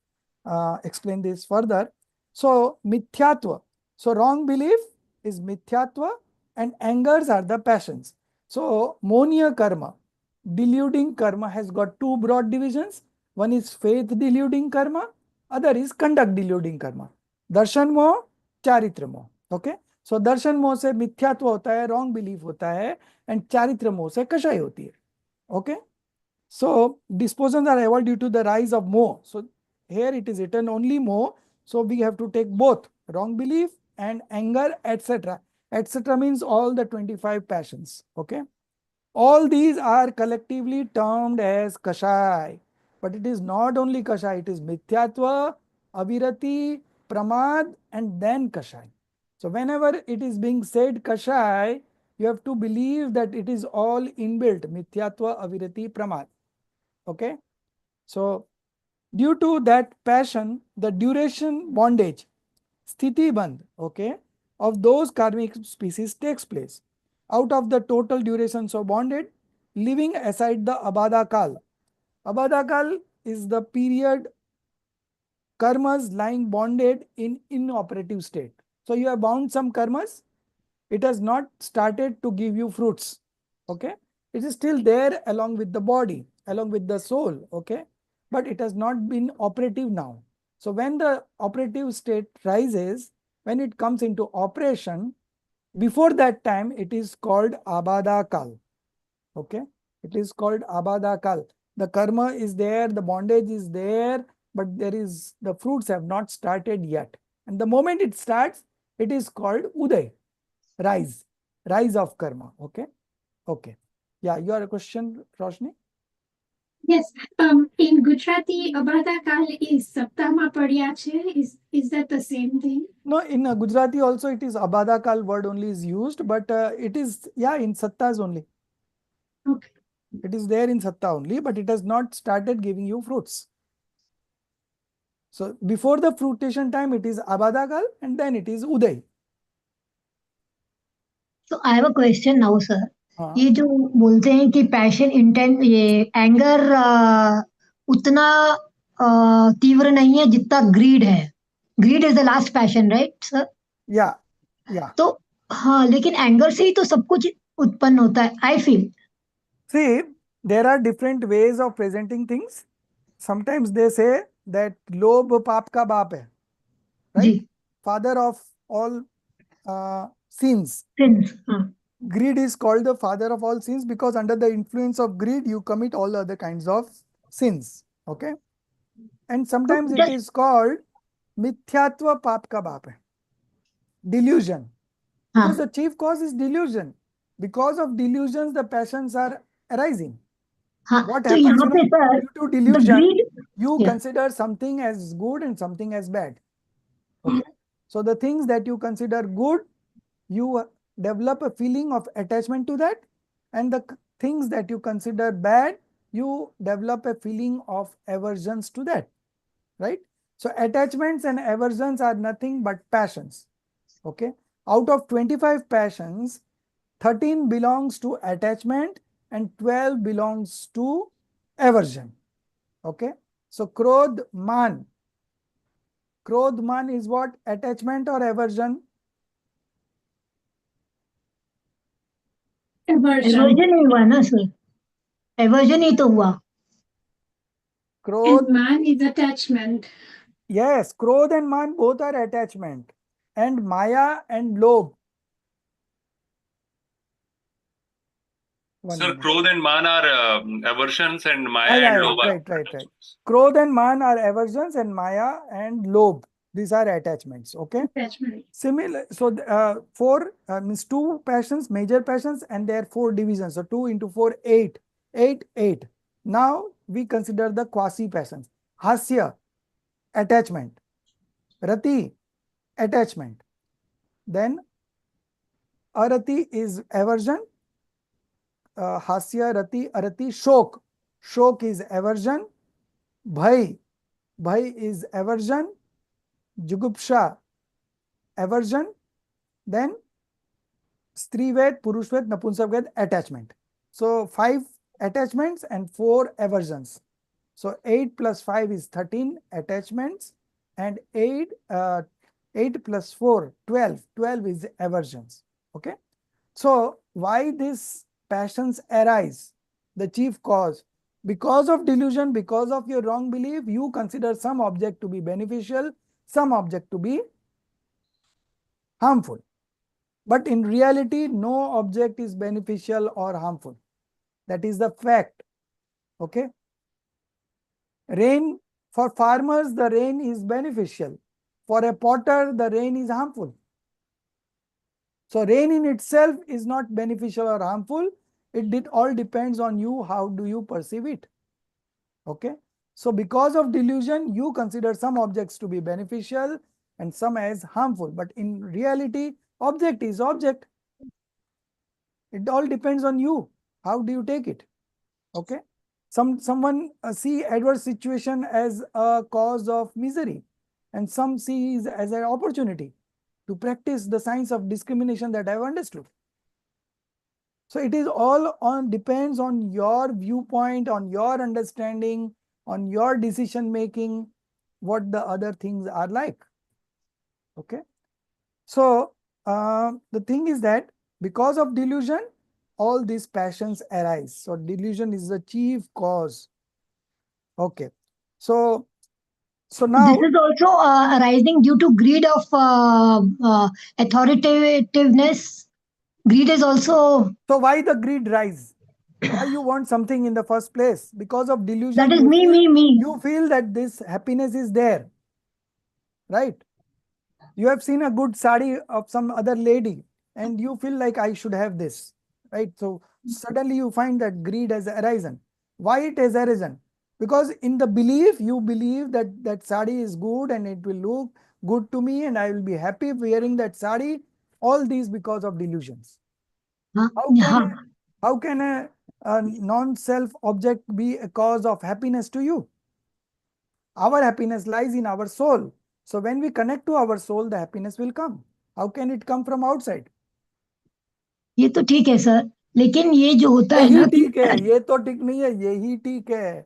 explain this further. So mithyatva. So wrong belief is mithyatva and angers are the passions. So monia karma, deluding karma has got two broad divisions. One is faith deluding karma, other is conduct deluding karma. Darshan moh, charitra moh. Okay. So darshan moh से मिथ्यात्व होता है, wrong belief होता है, and charitra moh से कषाय होती है. Okay. So dispositions are evolved due to the rise of moh. So here it is written only moh. So we have to take both wrong belief and anger, etc. Etc. means all the 25 passions. Okay. All these are collectively termed as kashai. But it is not only kashai, it is mithyatva, avirati, pramad, and then kashai. So whenever it is being said kashai, you have to believe that it is all inbuilt, mithyatva, avirati, pramad. Okay. So due to that passion, the duration bondage, sthiti bandh, okay, of those karmic species takes place. Out of the total durations of bondage, leaving aside the abada kal. Abada kal is the period karmas lying bonded in inoperative state. So you have bound some karmas, it has not started to give you fruits. Okay. It is still there along with the body, along with the soul. Okay. But it has not been operative now. So when the operative state rises, when it comes into operation, before that time, it is called abada kal. Okay. It is called abada kal. The karma is there, the bondage is there, but the fruits have not started yet. And the moment it starts, it is called uday, rise of karma. Okay. Yeah, your question, Roshni? Yes. In Gujarati, abada kal is saptama padya che. Is that the same thing? No, in Gujarati also it is abada kal word only is used, but it is, yeah, in sattas only. Okay. It is there in Satta only, but it has not started giving you fruits. So before the fruitation time, it is Abadakal and then it is Uday. So I have a question now, sir. हाँ. ये जो बोलते हैं कि passion intent ये anger उतना तीव्र नहीं है जितना ग्रीड है. Grid is the last passion, right sir? Yeah, yeah. तो हाँ, लेकिन एंगर से ही तो सब कुछ उत्पन्न होता है, I feel. See, there are different ways of presenting things. Sometimes they say that lobh paap ka baap hai, right? जी. Father of all sins. Sins. हाँ. Greed is called the father of all sins because under the influence of greed, you commit all other kinds of sins. Okay. And sometimes it just- is called mithyatva paap ka baap hai. Delusion. हाँ. Because the chief cause is delusion. Because of delusions, the passions are arising. हाँ. What तो happens, यहाँ you पे know, sir due to the delusion, greed. you Yeah. consider something as good and something as bad. Okay. So the things that you consider good, you develop a feeling of attachment to that. And the things that you consider bad, you develop a feeling of aversions to that. Right. So attachments and aversions are nothing but passions. Okay. Out of 25 passions, 13 belongs to attachment and 12 belongs to aversion. Okay. So Krodh Man. Krodh Man is what? Attachment or aversion? Aversion. Aversion ही हुआ ना sir, aversion ही तो हुआ. Krodh. And man is attachment. Yes, Krodh and Man both are attachment. And Maya and Lobh. One Sir, minute. Krodh and Man are aversions and Maya Yeah, and Lobh are right. Krodh and Man are aversions and Maya and Lobh. These are attachments. Okay. Attachment. Similar. So four means two passions, major passions, and there are four divisions. So 2 into 4, 8. 8. Now we consider the quasi passions. Hasya, attachment. Rati, attachment. Then Arati is aversion. Hasya, Rati, Arati, Shok. Shok is aversion. Bhai is aversion. Jugupsha, aversion. Then Strived, Purushved, Napunsakved, attachment. So 5 attachments and 4 aversions. So 8 plus 5 is 13 attachments and 8 plus 4, 12. 12 is aversions. Okay. So why these passions arise? The chief cause. Because of delusion, because of your wrong belief, you consider some object to be beneficial, some object to be harmful. But in reality, no object is beneficial or harmful. That is the fact. Okay. Rain, for farmers, the rain is beneficial. For a potter, the rain is harmful. So rain in itself is not beneficial or harmful. It all depends on you. How do you perceive it? Okay. So because of delusion, you consider some objects to be beneficial and some as harmful. But in reality, object is object. It all depends on you. How do you take it? Okay. Someone see adverse situation as a cause of misery, and some see it as an opportunity to practice the science of discrimination that I have understood. So it is all depends on your viewpoint, on your understanding, on your decision making, what the other things are like. Okay. So the thing is that because of delusion, all these passions arise. So delusion is the chief cause. Okay. So now This is also arising due to greed of authoritativeness. Greed is also. so why the greed rise? Why you want something in the first place? Because of delusion, That is me. you feel that this happiness is there, right? You have seen a good sari of some other lady and you feel like I should have this, right? So suddenly you find that greed has arisen. Why it has arisen? Because in the belief, you believe that that sari is good and it will look good to me and I will be happy wearing that sari. All these because of delusions. Huh? How can a a non-self object be a cause of happiness to you? Our happiness lies in our soul. So when we connect to our soul, the happiness will come. How can it come from outside? ये तो ठीक है sir, लेकिन ये जो होता है यही ना कि ठीक है, ये तो ठीक नहीं है, यही ठीक है.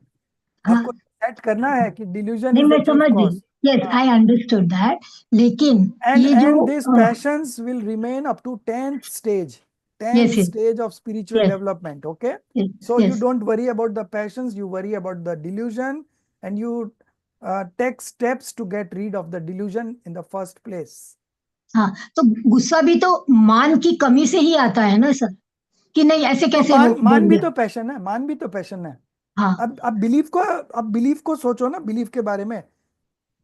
हाँ, आपको सेट करना है कि delusion नहीं is the मैं chief समझ गई, cause. Yes I understood that, लेकिन ये जो And these passions will remain up to 10th stage. 10th yes, stage of spiritual yes, development. Okay. yes, So you yes. don't worry about the passions, you worry about the delusion, and you take steps to get rid of the delusion in the first place. हाँ, तो गुस्सा भी तो मान की कमी से ही आता है ना सर, कि नहीं ऐसे तो कैसे मान बन भी गया. तो पैशन है, मान भी तो पैशन है. हाँ, अब बिलीफ को सोचो ना, बिलीफ के बारे में,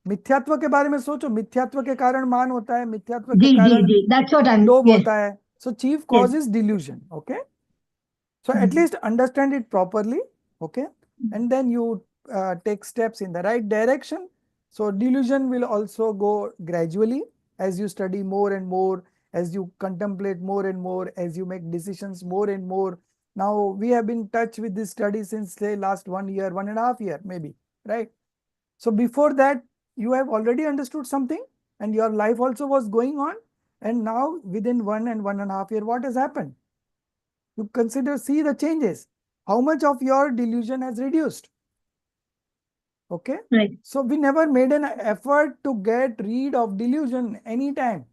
मिथ्यात्व के बारे में सोचो. मिथ्यात्व के कारण मान होता है, मिथ्यात्व के जी जी कारण जी, दैट्स व्हाट आई एम, लोभ यस होता है. So chief yes. cause is delusion. Okay. So at least understand it properly, okay? And then you take steps in the right direction. So delusion will also go gradually as you study more and more, as you contemplate more and more, as you make decisions more and more. Now we have been in touch with this study since say last 1 year, 1.5 years maybe, right? So before that, you have already understood something and your life also was going on. And now within 1.5 years, what has happened? You consider, see the changes. How much of your delusion has reduced? Okay. Right. So we never made an effort to get rid of delusion anytime.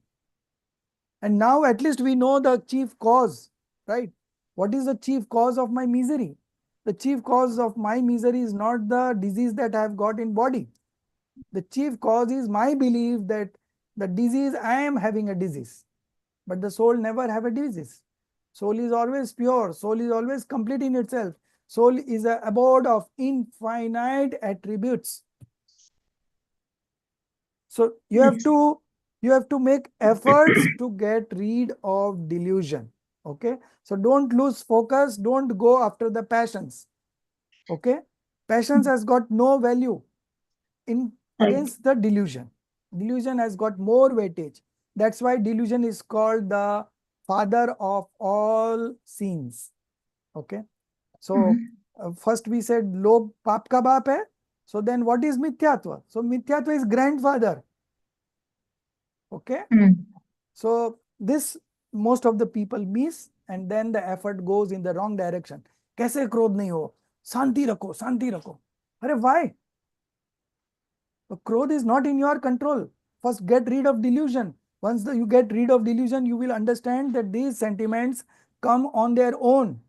And now at least we know the chief cause, right? What is the chief cause of my misery? The chief cause of my misery is not the disease that I have got in body. The chief cause is my belief that the disease, I am having a disease, but the soul never have a disease. Soul is always pure. Soul is always complete in itself. Soul is a abode of infinite attributes. So you have to make efforts to get rid of delusion. Okay. So don't lose focus. Don't go after the passions. Okay. Passions has got no value in against the delusion. Delusion has got more weightage. That's why delusion is called the father of all sins. Okay. So first we said lobh paap ka baap hai. So then what is mithyatva? So mithyatva is grandfather. Okay. So this most of the people miss, and then the effort goes in the wrong direction. कैसे क्रोध नहीं हो, शांति रखो, शांति रखो. अरे why? The growth is not in your control. First, get rid of delusion. Once you get rid of delusion, you will understand that these sentiments come on their own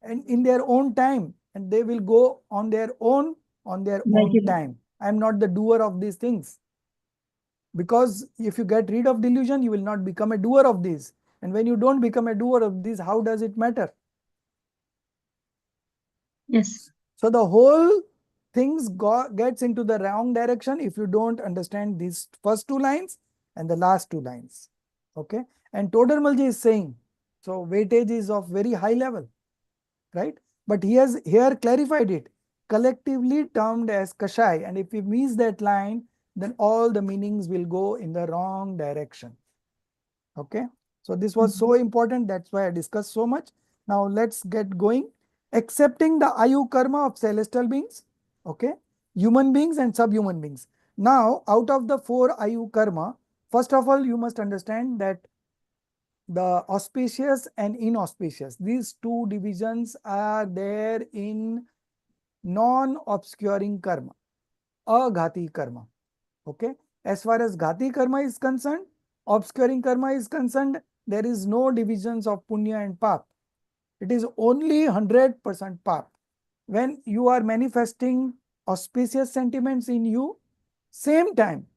and in their own time, and they will go on their own time. I am not the doer of these things. Because if you get rid of delusion, you will not become a doer of these. And when you don't become a doer of these, how does it matter? Yes. So the whole things gets into the wrong direction if you don't understand these first two lines and the last two lines. Okay. And Todermalji is saying, so weightage is of very high level, right? But he has here clarified it, collectively termed as Kashai. And if we miss that line, then all the meanings will go in the wrong direction. Okay. So this was so important. That's why I discussed so much. Now let's get going. Accepting the Ayu karma of celestial beings, okay, human beings and subhuman beings. Now, out of the 4 Ayu karma, first of all, you must understand that the auspicious and inauspicious, these two divisions are there in non-obscuring karma, aghati karma, okay. As far as ghati karma is concerned, obscuring karma is concerned, there is no divisions of punya and pap. It is only 100% pap. When you are manifesting auspicious sentiments in you, same time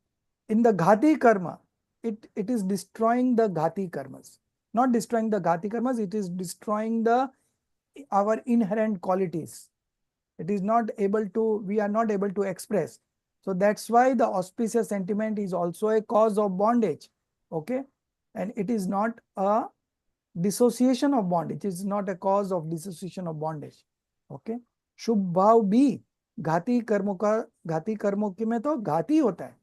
in the ghati karma, it is destroying the ghati karmas. Not destroying the ghati karmas, it is destroying our inherent qualities. It is not able to, we are not able to express. So that's why the auspicious sentiment is also a cause of bondage. Okay. And it is not a dissociation of bondage. It is not a cause of dissociation of bondage. Okay. शुभ भाव भी घाती कर्मों के में तो घाती होता है.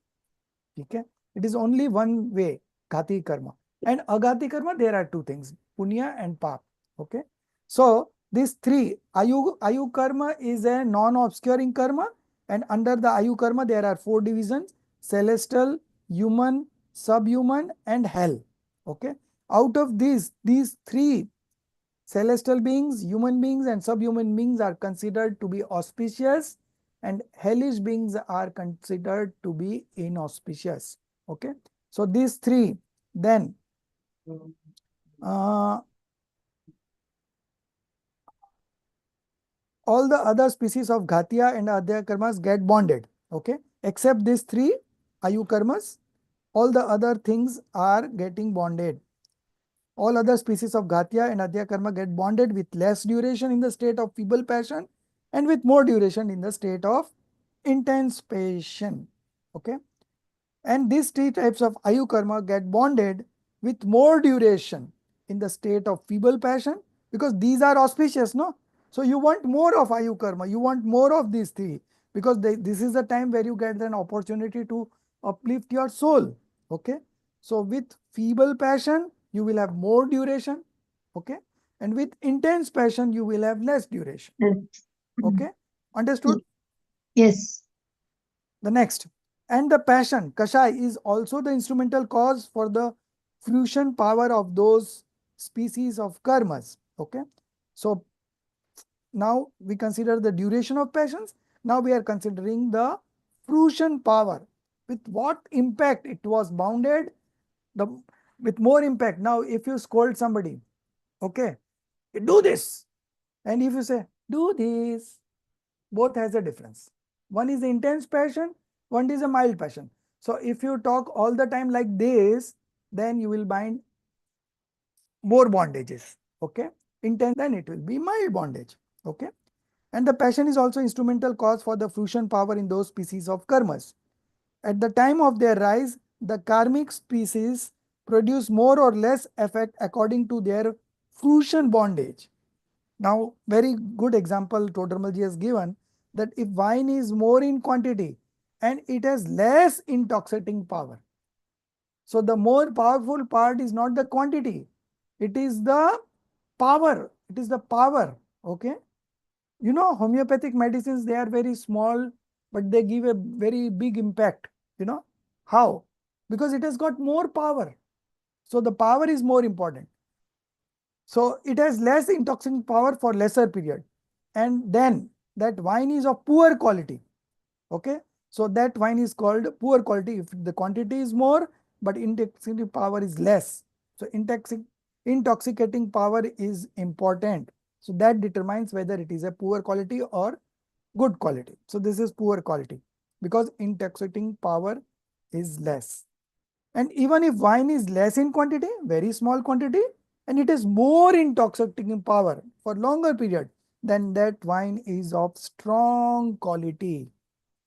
ठीक है. It is only one way, घाती karma. And aghati karma, there are two things, punya and pap. Okay. So These three, Ayu karma is a non-obscuring karma, and under the Ayu karma there are 4 divisions: celestial, human, subhuman, and hell. Okay. Out of these 3 celestial beings, human beings, and subhuman beings are considered to be auspicious, and hellish beings are considered to be inauspicious. Okay. So these 3, then all the other species of Ghatiya and Adhyaya karmas get bonded. Okay. Except these 3 Ayu karmas, all the other things are getting bonded. All other species of Ghatiya and Adhyaya karma get bonded with less duration in the state of feeble passion and with more duration in the state of intense passion. Okay. And these 3 types of Ayu karma get bonded with more duration in the state of feeble passion, because these are auspicious, no? So you want more of Ayu karma, you want more of these 3, because this is the time where you get an opportunity to uplift your soul. Okay. So with feeble passion, you will have more duration. Okay. And with intense passion, you will have less duration. Yes. Okay. Understood? Yes. The next, and the passion, Kashai, is also the instrumental cause for the fruition power of those species of karmas. Okay. So now we consider the duration of passions. Now we are considering the fruition power. With what impact it was bounded, with more impact. Now, if you scold somebody, okay, do this, and if you say, do this, both has a difference. One is intense passion, one is a mild passion. So if you talk all the time like this, then you will bind more bondages. Okay. Intense, then it will be mild bondage. Okay. And the passion is also instrumental cause for the fruition power in those species of karmas. At the time of their rise, the karmic species produce more or less effect according to their fruition bondage. Now, very good example Todramalji has given, that if wine is more in quantity and it has less intoxicating power. So the more powerful part is not the quantity, it is the power. It is the power. Okay. You know, homeopathic medicines, they are very small, but they give a very big impact. You know how? Because it has got more power. So the power is more important. So it has less intoxicating power for lesser period. And then that wine is of poor quality. Okay. So that wine is called poor quality if the quantity is more, but intoxicating power is less. So intoxicating power is important. So that determines whether it is a poor quality or good quality. So this is poor quality because intoxicating power is less. And even if wine is less in quantity, very small quantity, and it is more intoxicating power for longer period, then that wine is of strong quality.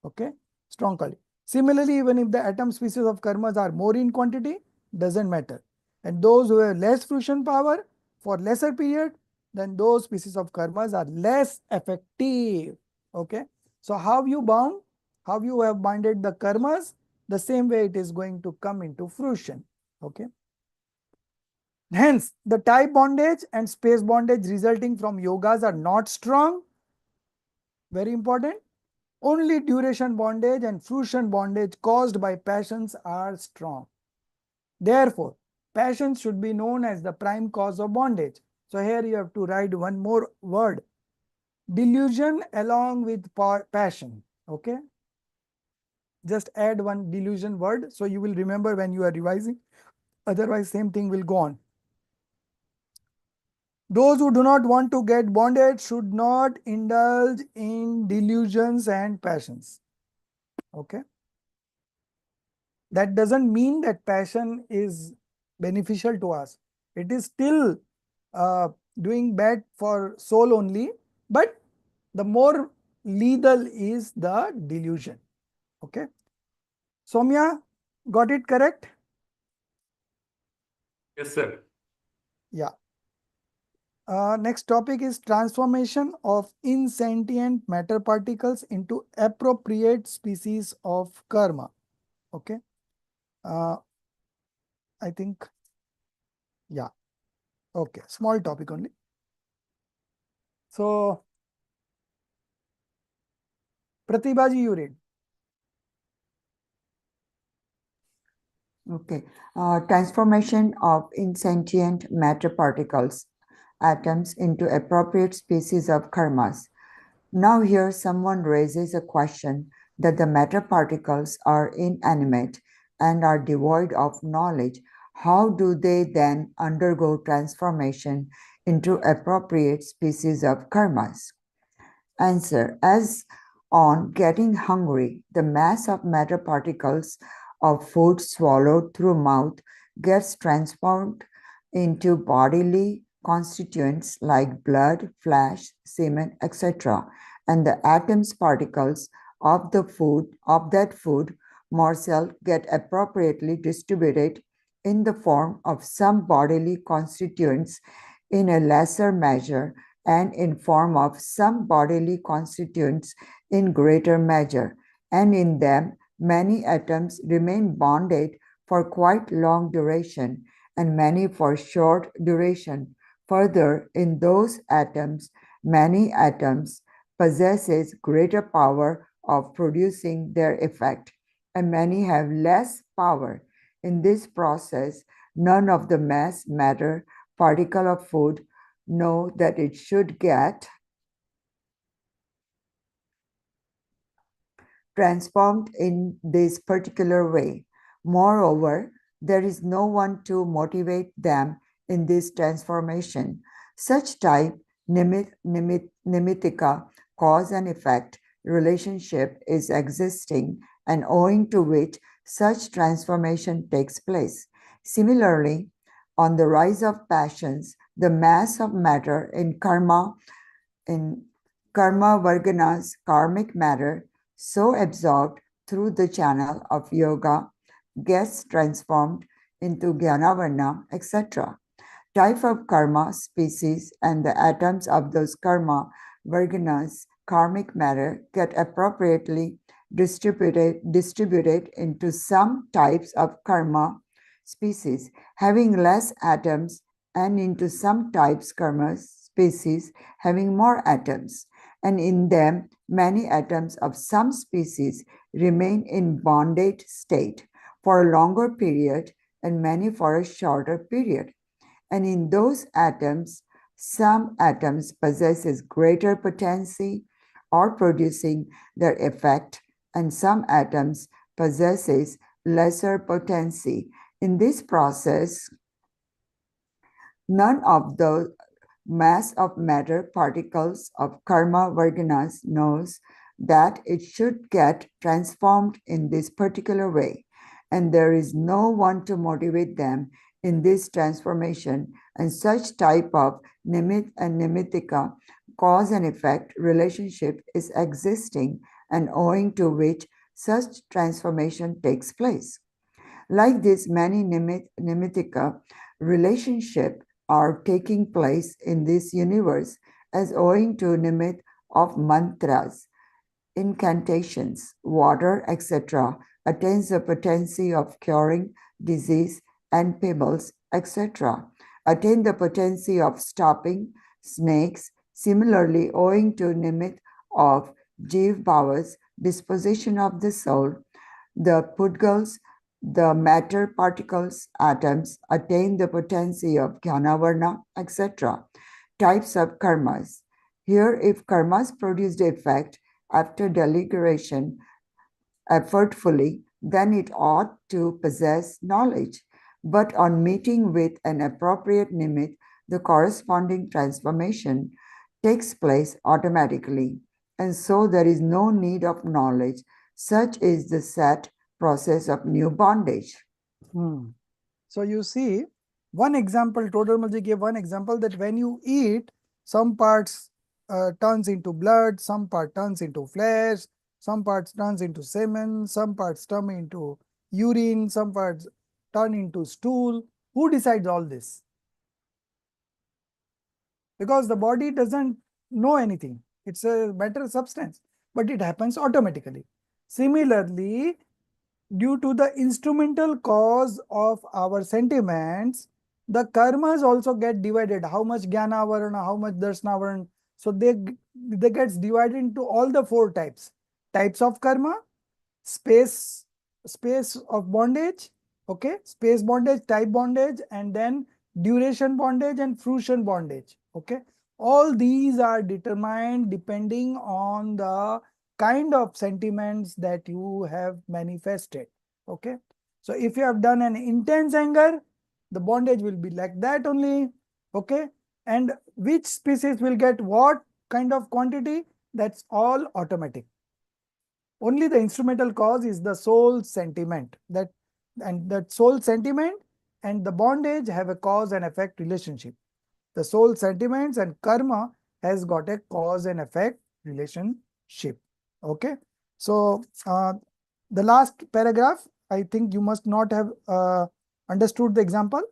Okay, strong quality. Similarly, even if the atom species of karmas are more in quantity, doesn't matter. And those who have less fruition power for lesser period, then those species of karmas are less effective. Okay, so how you bound, how you have binded the karmas, the same way it is going to come into fruition. Okay. Hence, the type bondage and space bondage resulting from yogas are not strong. Very important. Only duration bondage and fruition bondage caused by passions are strong. Therefore, passions should be known as the prime cause of bondage. So here you have to write one more word. Delusion along with passion. Okay. Just add one delusion word so you will remember when you are revising. Otherwise, same thing will go on. Those who do not want to get bonded should not indulge in delusions and passions. Okay. That doesn't mean that passion is beneficial to us. It is still doing bad for soul only, but the more lethal is the delusion. Okay. Soumya, got it correct? Yes, sir. Yeah. Next topic is transformation of insentient matter particles into appropriate species of karma. Okay. I think, yeah. Okay. Small topic only. So, Pratibhaji, you read. Okay. Transformation of insentient matter particles, atoms, into appropriate species of karmas. Now here someone raises a question that the matter particles are inanimate and are devoid of knowledge. How do they then undergo transformation into appropriate species of karmas? Answer: as on getting hungry, the mass of matter particles of food swallowed through mouth gets transformed into bodily constituents like blood, flesh, semen, etc. And the atoms particles of that food morsel get appropriately distributed in the form of some bodily constituents in a lesser measure and in form of some bodily constituents in greater measure, and in them many atoms remain bonded for quite long duration and many for short duration. Further, in those atoms, many atoms possesses greater power of producing their effect, and many have less power. In this process, none of the mass matter particle of food know that it should get transformed in this particular way. Moreover, there is no one to motivate them in this transformation. Such type nimitika, cause and effect relationship is existing, and owing to which such transformation takes place. Similarly, on the rise of passions, the mass of matter in karma vargana's karmic matter, so absorbed through the channel of yoga, gets transformed into Jnanavarna, etc. Type of karma species and the atoms of those karma varganas karmic matter get appropriately distributed into some types of karma species having less atoms and into some types karma species having more atoms, and in them many atoms of some species remain in bonded state for a longer period and many for a shorter period. And in those atoms, some atoms possesses greater potency or producing their effect, and some atoms possesses lesser potency. In this process, none of the mass of matter particles of karma varganas knows that it should get transformed in this particular way, and there is no one to motivate them in this transformation, and such type of nimit and nimitika, cause and effect relationship is existing, and owing to which such transformation takes place. Like this, many nimitika relationship are taking place in this universe as owing to nimit of mantras, incantations, water, etc., attains the potency of curing disease, and pebbles, etc., attain the potency of stopping snakes. Similarly, owing to nimit of jiv bhavas, disposition of the soul, the pudgals, the matter particles, atoms, attain the potency of Jnanavarna, etc. Types of karmas. Here, if karmas produce the effect after deliberation effortfully, then it ought to possess knowledge. But on meeting with an appropriate nimit, the corresponding transformation takes place automatically. And so there is no need of knowledge. Such is the set process of new bondage. So you see, one example, Todarmaji gave one example that when you eat, some parts turns into blood, some part turns into flesh, some parts turns into semen, some parts turn into urine, some parts turn into stool. Who decides all this? Because the body doesn't know anything. It's a matter substance, but it happens automatically. Similarly, due to the instrumental cause of our sentiments, the karmas also get divided. How much Jnana Varana, how much Darshana Varana, So they gets divided into all the 4 types. Types of karma, space of bondage, okay, space bondage, type bondage, and then duration bondage and fruition bondage, okay. All these are determined depending on the kind of sentiments that you have manifested, okay. So if you have done an intense anger, the bondage will be like that only, okay. And which species will get what kind of quantity, that's all automatic. Only the instrumental cause is the soul sentiment, and that soul sentiment and the bondage have a cause and effect relationship. The soul sentiments and karma has got a cause and effect relationship, okay. So the last paragraph, I think you must not have understood the example.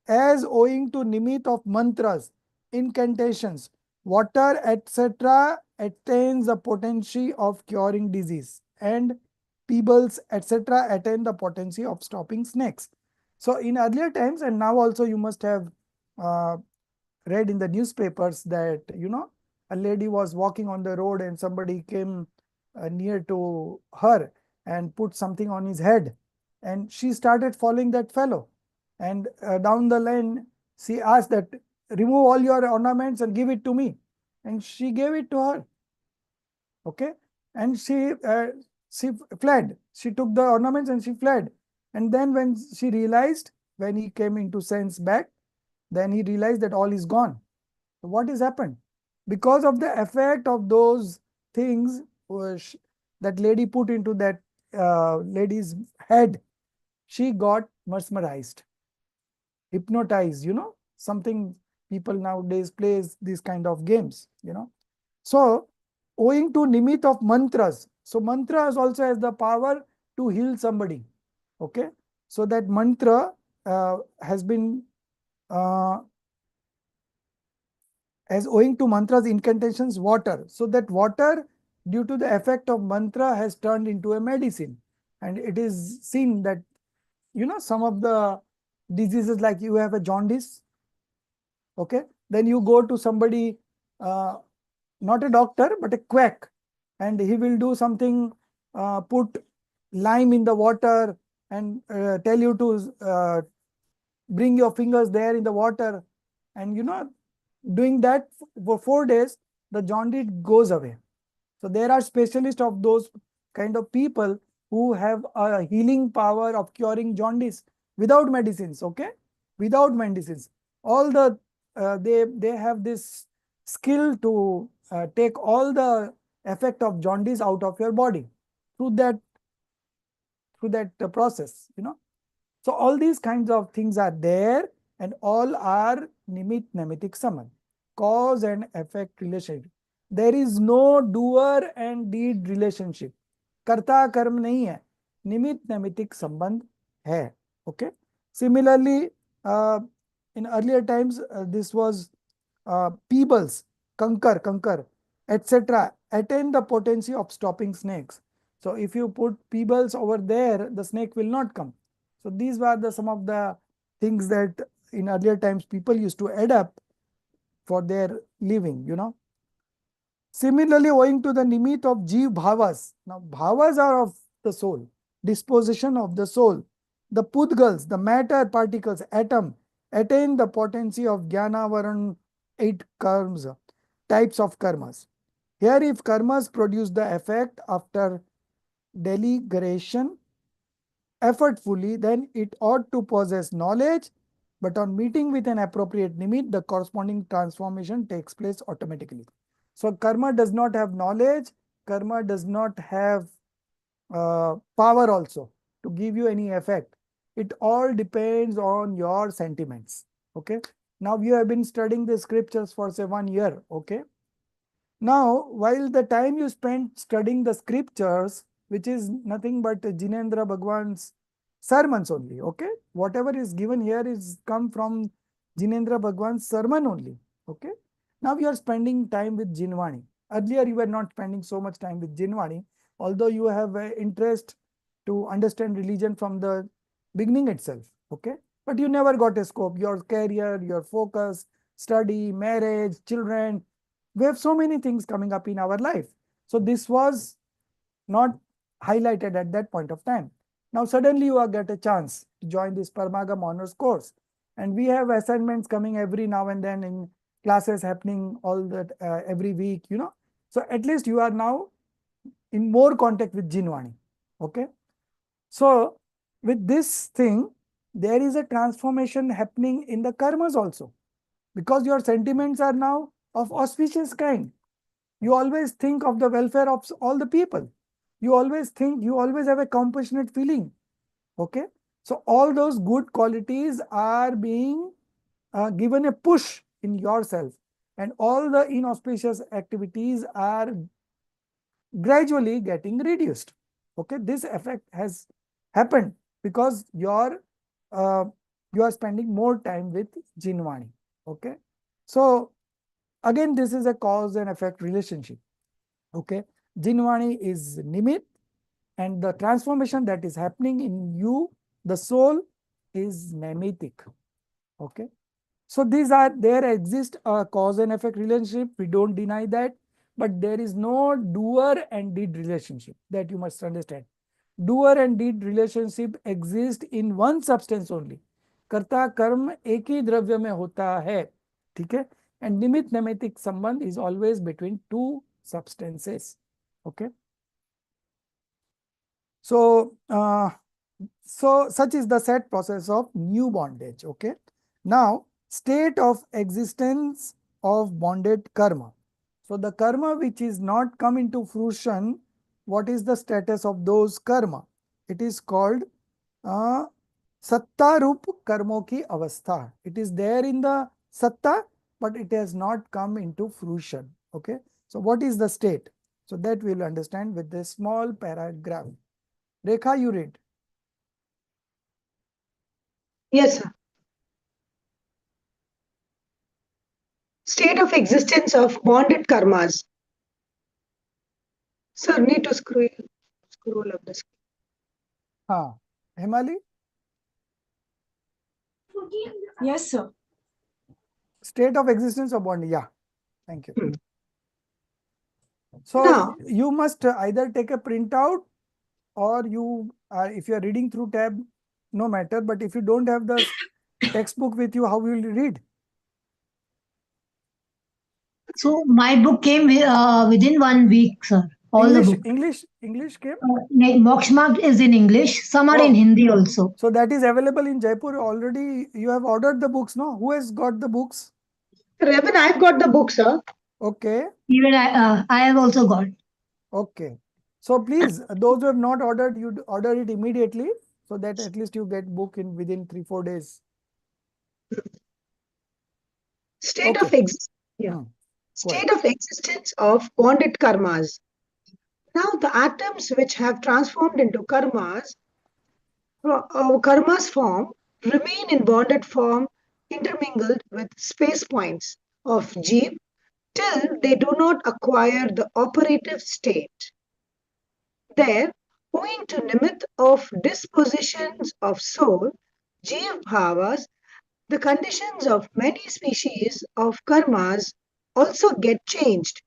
As owing to nimit of mantras, incantations, water, etc., attains the potency of curing disease, and pebbles, etc., attain the potency of stopping snakes. So in earlier times, and now also you must have uh, read in the newspapers that, a lady was walking on the road and somebody came near to her and put something on his head, and she started following that fellow. And down the lane, she asked that, remove all your ornaments and give it to me. And she gave it to her. Okay. And she fled. She took the ornaments and she fled. And then when he came into sense back, then he realized that all is gone. So what has happened? Because of the effect of those things that lady put into that lady's head, she got mesmerized, hypnotized, something people nowadays plays these kind of games, So owing to nimit of mantras, so mantras also has the power to heal somebody, okay. So that mantra has been as owing to mantras, incantations, water. So that water, due to the effect of mantra, has turned into a medicine. And it is seen that, some of the diseases, like you have a jaundice, okay, then you go to somebody, not a doctor, but a quack, and he will do something, put lime in the water and tell you to bring your fingers there in the water, and doing that for 4 days, the jaundice goes away. So there are specialists of those kind of people who have a healing power of curing jaundice without medicines, okay, without medicines. All the they have this skill to take all the effect of jaundice out of your body through that process, So all these kinds of things are there, and all are nimit nemitic saman, cause and effect relationship. There is no doer and deed relationship. कर्ता कर्म नहीं है, निमित नैमितिक संबंध है. Okay. Similarly, in earlier times, this was pebbles, conquer, etc., attain the potency of stopping snakes. So if you put pebbles over there, the snake will not come. So these were some of the things that in earlier times people used to adapt for their living, Similarly, owing to the nimit of Jeev Bhavas. Now, Bhavas are of the soul, disposition of the soul. The Pudgals, the matter particles, atom, attain the potency of Jnana Varan 8 karmas, types of karmas. Here, if karmas produce the effect after deliberation, effortfully, then it ought to possess knowledge, but on meeting with an appropriate nimit, the corresponding transformation takes place automatically. So karma does not have knowledge, karma does not have power also to give you any effect. It all depends on your sentiments. Okay. Now you have been studying the scriptures for say 1 year. Okay. Now, while the time you spent studying the scriptures, which is nothing but Jinendra Bhagwan's sermons only, okay? Whatever is given here is come from Jinendra Bhagwan's sermon only, okay? Now you are spending time with Jinwani. Earlier you were not spending so much time with Jinwani, although you have an interest to understand religion from the beginning itself, okay? But you never got a scope. Your career, your focus, study, marriage, children, We have so many things coming up in our life. So this was not highlighted at that point of time. Now suddenly you get a chance to join this Paramagam honors course, and we have assignments coming every now and then, in classes happening all that every week, you know. So at least you are now in more contact with Jinwani. Okay. So with this thing, there is a transformation happening in the karmas also, because your sentiments are now of auspicious kind. You always think of the welfare of all the people. You always have a compassionate feeling. Okay. So all those good qualities are being given a push in yourself, and all the inauspicious activities are gradually getting reduced. Okay. This effect has happened because you are spending more time with Jinwani. Okay. So again, this is a cause and effect relationship. Okay. Jinwani is Nimit, and the transformation that is happening in you, the soul, is Naimitic. Okay. So there exists a cause and effect relationship. We don't deny that, but there is no doer and deed relationship. That you must understand. Doer and deed relationship exist in one substance only. कर्ता कर्म एक ही द्रव्य में होता है, ठीक है? And निमित्त नैमित्तिक संबंध is always between two substances. Okay. So such is the set process of new bondage. Okay. Now, state of existence of bonded karma. So the karma which is not come into fruition, what is the status of those karma? It is called satta rup karmo ki avastha. It is there in the satta, but it has not come into fruition. Okay. So what is the state? So that we will understand with this small paragraph. Rekha, you read. Yes, sir. State of existence of bonded karmas. Sir, need to scroll up the screen. Himali? Yes, sir. State of existence of bondage. Yeah. Thank you. Hmm. So Now- you must either take a printout, or you, if you are reading through tab, no matter. But if you don't have the textbook with you, how will you read? So my book came within 1 week, sir. All the book. English came? Moksha is in English. Some are in Oh. Hindi also. So that is available in Jaipur already. You have ordered the books, no? Who has got the books? Revan, I've got the book, sir. Okay. Even I have also got. Okay. So please, those who have not ordered, you order it immediately, so that at least you get book in within 3-4 days. State Okay. of existence. Yeah. Go State of existence of bonded karmas. Now the atoms which have transformed into karmas form remain in bonded form, intermingled with space points of jeev till they do not acquire the operative state. There, owing to nimitt of dispositions of soul, jeev bhavas, the conditions of many species of karmas also get changed.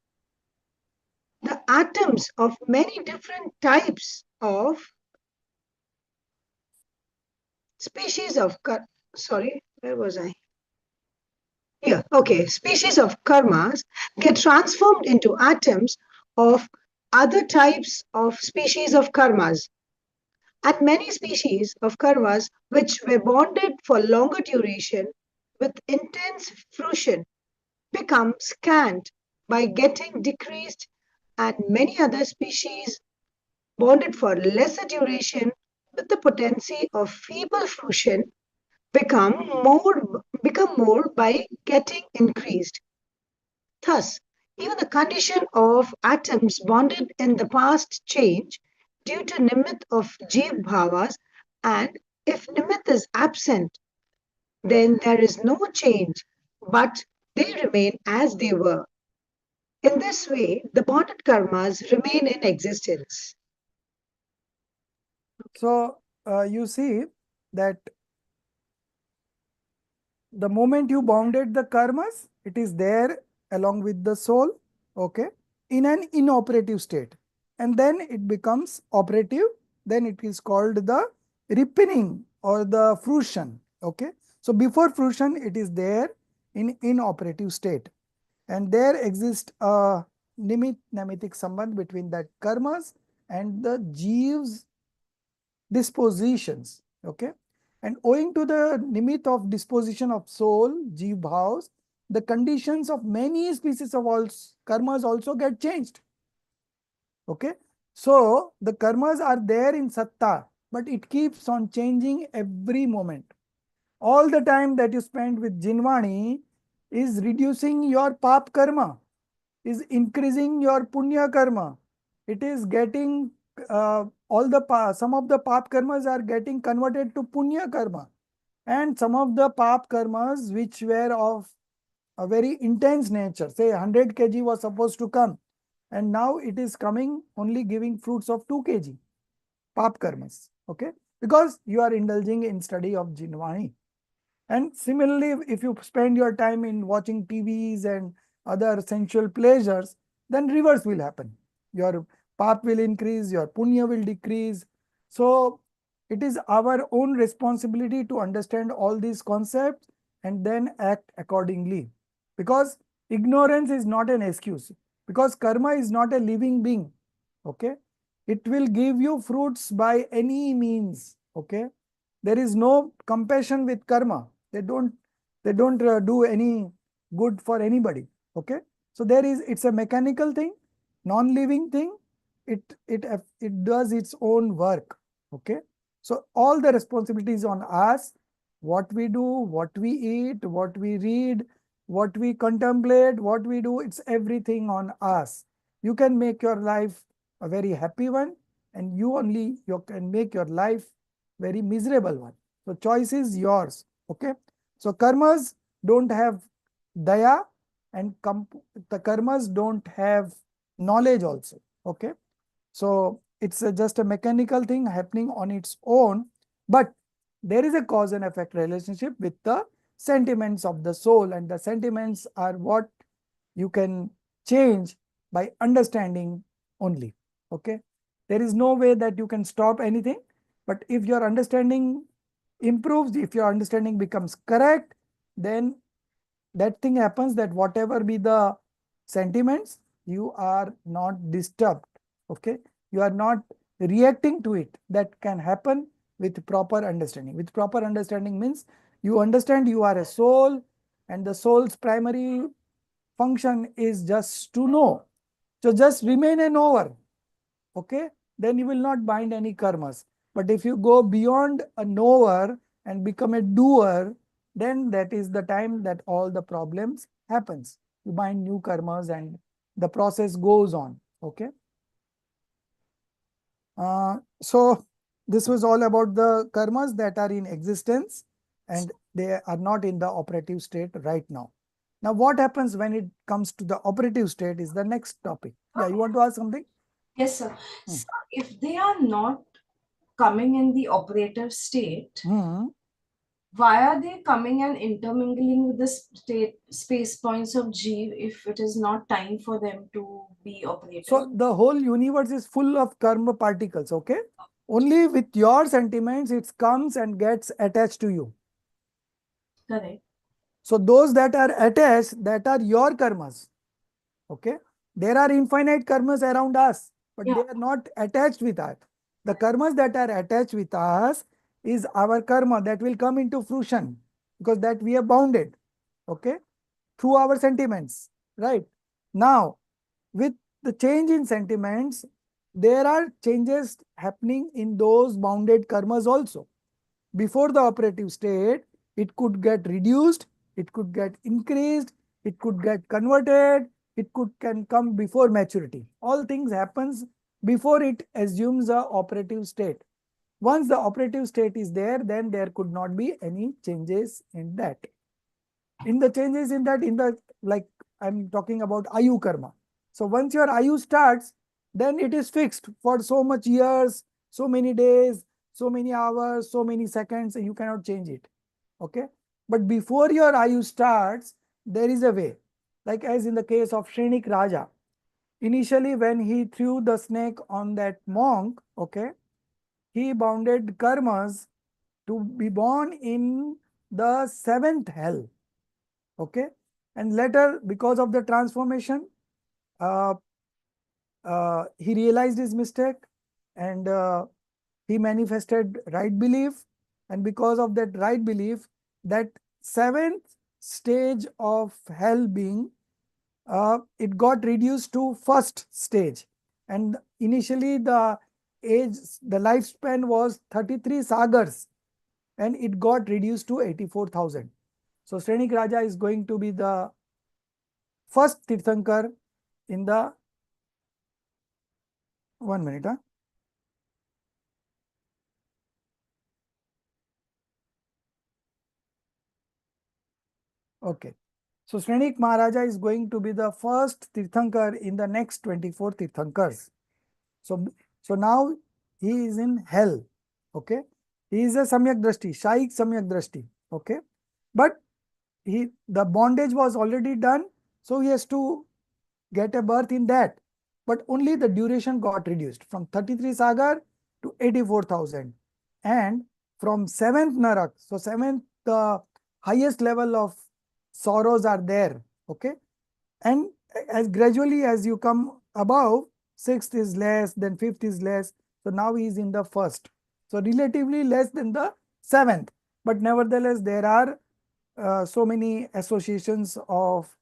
The atoms of many different types of species of where was I? Yeah, okay. Species of karmas get transformed into atoms of other types of species of karmas. And many species of karmas which were bonded for longer duration with intense fruition become scant by getting decreased, and many other species bonded for lesser duration with the potency of feeble fruition become more by getting increased. Thus, even the condition of atoms bonded in the past change due to nimitt of jeev bhavas, and if nimitt is absent, then there is no change, but they remain as they were. In this way, the bonded karmas remain in existence. So you see that the moment you bounded the karmas, it is there along with the soul. okay, in an inoperative state, and then it becomes operative. Then it is called the ripening or the fruition. Okay, so before fruition, it is there in inoperative state, and there exists a nimitic sambandh between that karmas and the jeev's dispositions. Okay, and owing to the nimit of disposition of soul, jeev bhavs, the conditions of many species of all karmas also get changed. Okay, so the karmas are there in satta, but it keeps on changing every moment. All the time that you spend with jinvani is reducing your pap karma, is increasing your punya karma. It is getting some of the pap karmas are getting converted to punya karma, and some of the pap karmas which were of a very intense nature, say 100 kg was supposed to come, and now it is coming only giving fruits of 2 kg pap karmas. Okay, because you are indulging in study of jinvani. And similarly, if you spend your time in watching TVs and other sensual pleasures, then reverse will happen. Your pap will increase, your punya will decrease. So it is our own responsibility to understand all these concepts and then act accordingly. Because ignorance is not an excuse. Because karma is not a living being. Okay. It will give you fruits by any means. Okay. There is no compassion with karma. They don't do any good for anybody. Okay, so it's a mechanical thing, non-living thing. It does its own work. Okay, so all the responsibilities on us: what we do, what we eat, what we read, what we contemplate, what we do. It's everything on us. You can make your life a very happy one, and you can make your life very miserable one. So choice is yours. Okay. So karmas don't have daya, and the karmas don't have knowledge also. Okay. So it's just a mechanical thing happening on its own, but there is a cause and effect relationship with the sentiments of the soul, and the sentiments are what you can change by understanding only. Okay. There is no way that you can stop anything, but if your understanding improves, if your understanding becomes correct, then that thing happens that whatever be the sentiments, you are not disturbed. Okay, you are not reacting to it. That can happen with proper understanding. With proper understanding means you understand you are a soul, and the soul's primary function is just to know. So just remain a knower. Okay, then you will not bind any karmas. But if you go beyond a knower and become a doer, then that is the time that all the problems happens. You bind new karmas and the process goes on. Okay. So this was all about the karmas that are in existence and they are not in the operative state right now. Now, what happens when it comes to the operative state is the next topic. Yeah, you want to ask something? Yes, sir. So if they are not coming in the operative state, why are they coming and intermingling with the space points of Jeev if it is not time for them to be operative? So the whole universe is full of karma particles, okay? Only with your sentiments, it comes and gets attached to you. Correct. So those that are attached, that are your karmas, okay? There are infinite karmas around us, but they are not attached with us. The karmas that are attached with us is our karma that will come into fruition because that we are bounded, okay? Through our sentiments, right? Now, with the change in sentiments, there are changes happening in those bounded karmas also. Before the operative state, it could get reduced, it could get increased, it could get converted, can come before maturity. All things happens before it assumes a operative state. Once the operative state is there, then there could not be any changes in that. In the changes in that, like I'm talking about Ayu karma. So once your Ayu starts, then it is fixed for so much years, so many days, so many hours, so many seconds, you cannot change it. Okay. But before your Ayu starts, there is a way. Like as in the case of Shrenik Raja. initially when he threw the snake on that monk, okay, he bounded karmas to be born in the 7th hell, okay, and later because of the transformation, he realized his mistake and he manifested right belief, and because of that right belief, that 7th stage of hell being, it got reduced to 1st stage, and initially the lifespan was 33 sagars and it got reduced to 84,000. So Srenik Raja is going to be the first Tirthankar in the 1 minute. Okay. So Srenik Maharaja is going to be the first Tirthankar in the next 24 Tirthankars. So now he is in hell. Okay. He is a Samyak Drashti, Shaik Samyak Drashti. Okay. But the bondage was already done, so he has to get a birth in that. But only the duration got reduced from 33 sagar to 84,000. And from 7th Narak, so 7th, the highest level of sorrows are there. Okay. And as gradually as you come above, 6th is less, then 5th is less. So now he is in the 1st. So relatively less than the 7th. But nevertheless, there are so many associations of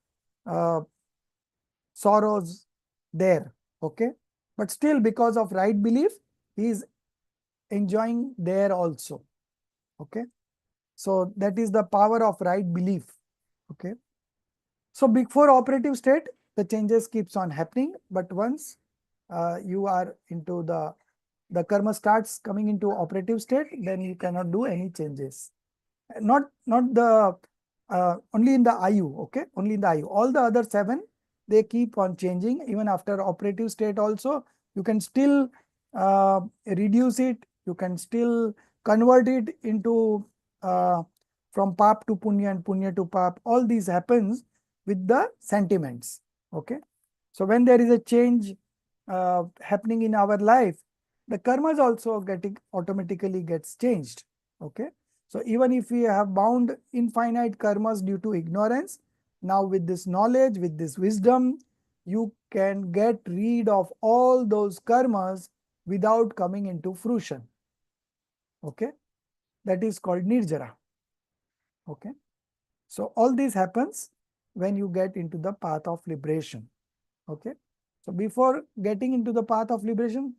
sorrows there. Okay. But still, because of right belief, he is enjoying there also. Okay. So that is the power of right belief. Okay. So before operative state, the changes keeps on happening, but once you are into the karma starts coming into operative state, then you cannot do any changes. Not the only in the Ayu, okay, only in the Ayu. All the other 7, they keep on changing even after operative state also. You can still reduce it. You can still convert it into from pap to punya and punya to pap. All these happens with the sentiments. Okay. So when there is a change happening in our life, the karmas also automatically gets changed. Okay. So even if we have bound infinite karmas due to ignorance, now with this knowledge, with this wisdom, you can get rid of all those karmas without coming into fruition. Okay. That is called nirjara. Okay. So all this happens when you get into the path of liberation. Okay. So before getting into the path of liberation,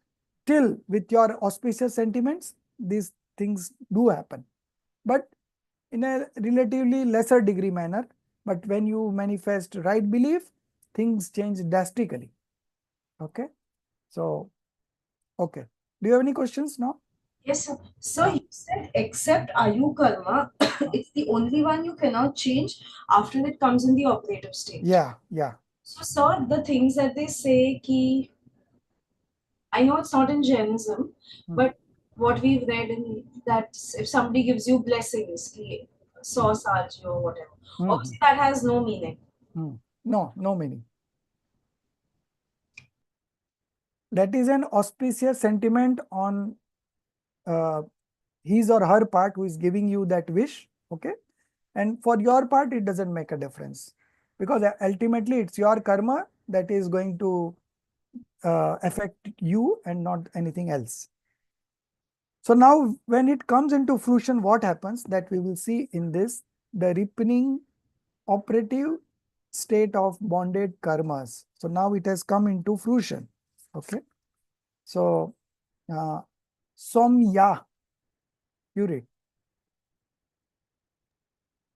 till with your auspicious sentiments, these things do happen, but in a relatively lesser degree manner. But when you manifest right belief, things change drastically. Okay. So, okay. Do you have any questions now? Yes, sir. So you said except Ayu Karma, it's the only one you cannot change after it comes in the operative state. Yeah, yeah. So, sir, the things that they say ki, I know it's not in Jainism, but what we've read in that if somebody gives you blessings, ki, so Saji or whatever, obviously that has no meaning. No, no meaning. That is an auspicious sentiment on his or her part who is giving you that wish. Okay. And for your part, it doesn't make a difference, because ultimately it's your karma that is going to affect you and not anything else. So now when it comes into fruition, what happens, that we will see in this, the ripening operative state of bonded karmas. So now it has come into fruition. Okay. So Somya, you read.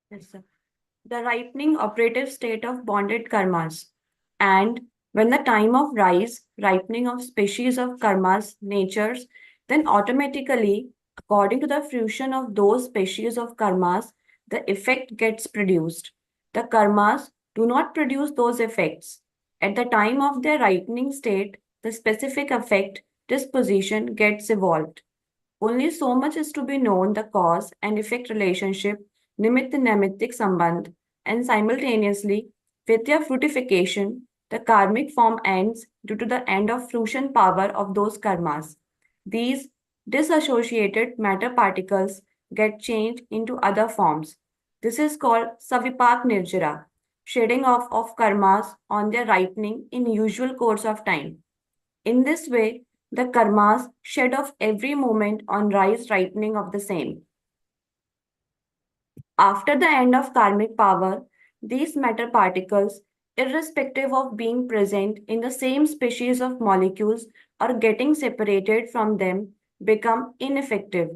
Yes, sir. The ripening operative state of bonded karmas. And when the time of rise, ripening of species of karmas, natures, then automatically, according to the fruition of those species of karmas, the effect gets produced. The karmas do not produce those effects. At the time of their ripening state, the specific effect, disposition gets evolved. Only so much is to be known the cause and effect relationship, nimitta-naimittic sambandh, and simultaneously, with their fructification, the karmic form ends due to the end of fruition power of those karmas. These disassociated matter particles get changed into other forms. This is called savipak nirjara, shedding off of karmas on their ripening in usual course of time. In this way, the karmas shed off every moment on rise ripening of the same. After the end of karmic power, these matter particles, irrespective of being present in the same species of molecules or getting separated from them, become ineffective.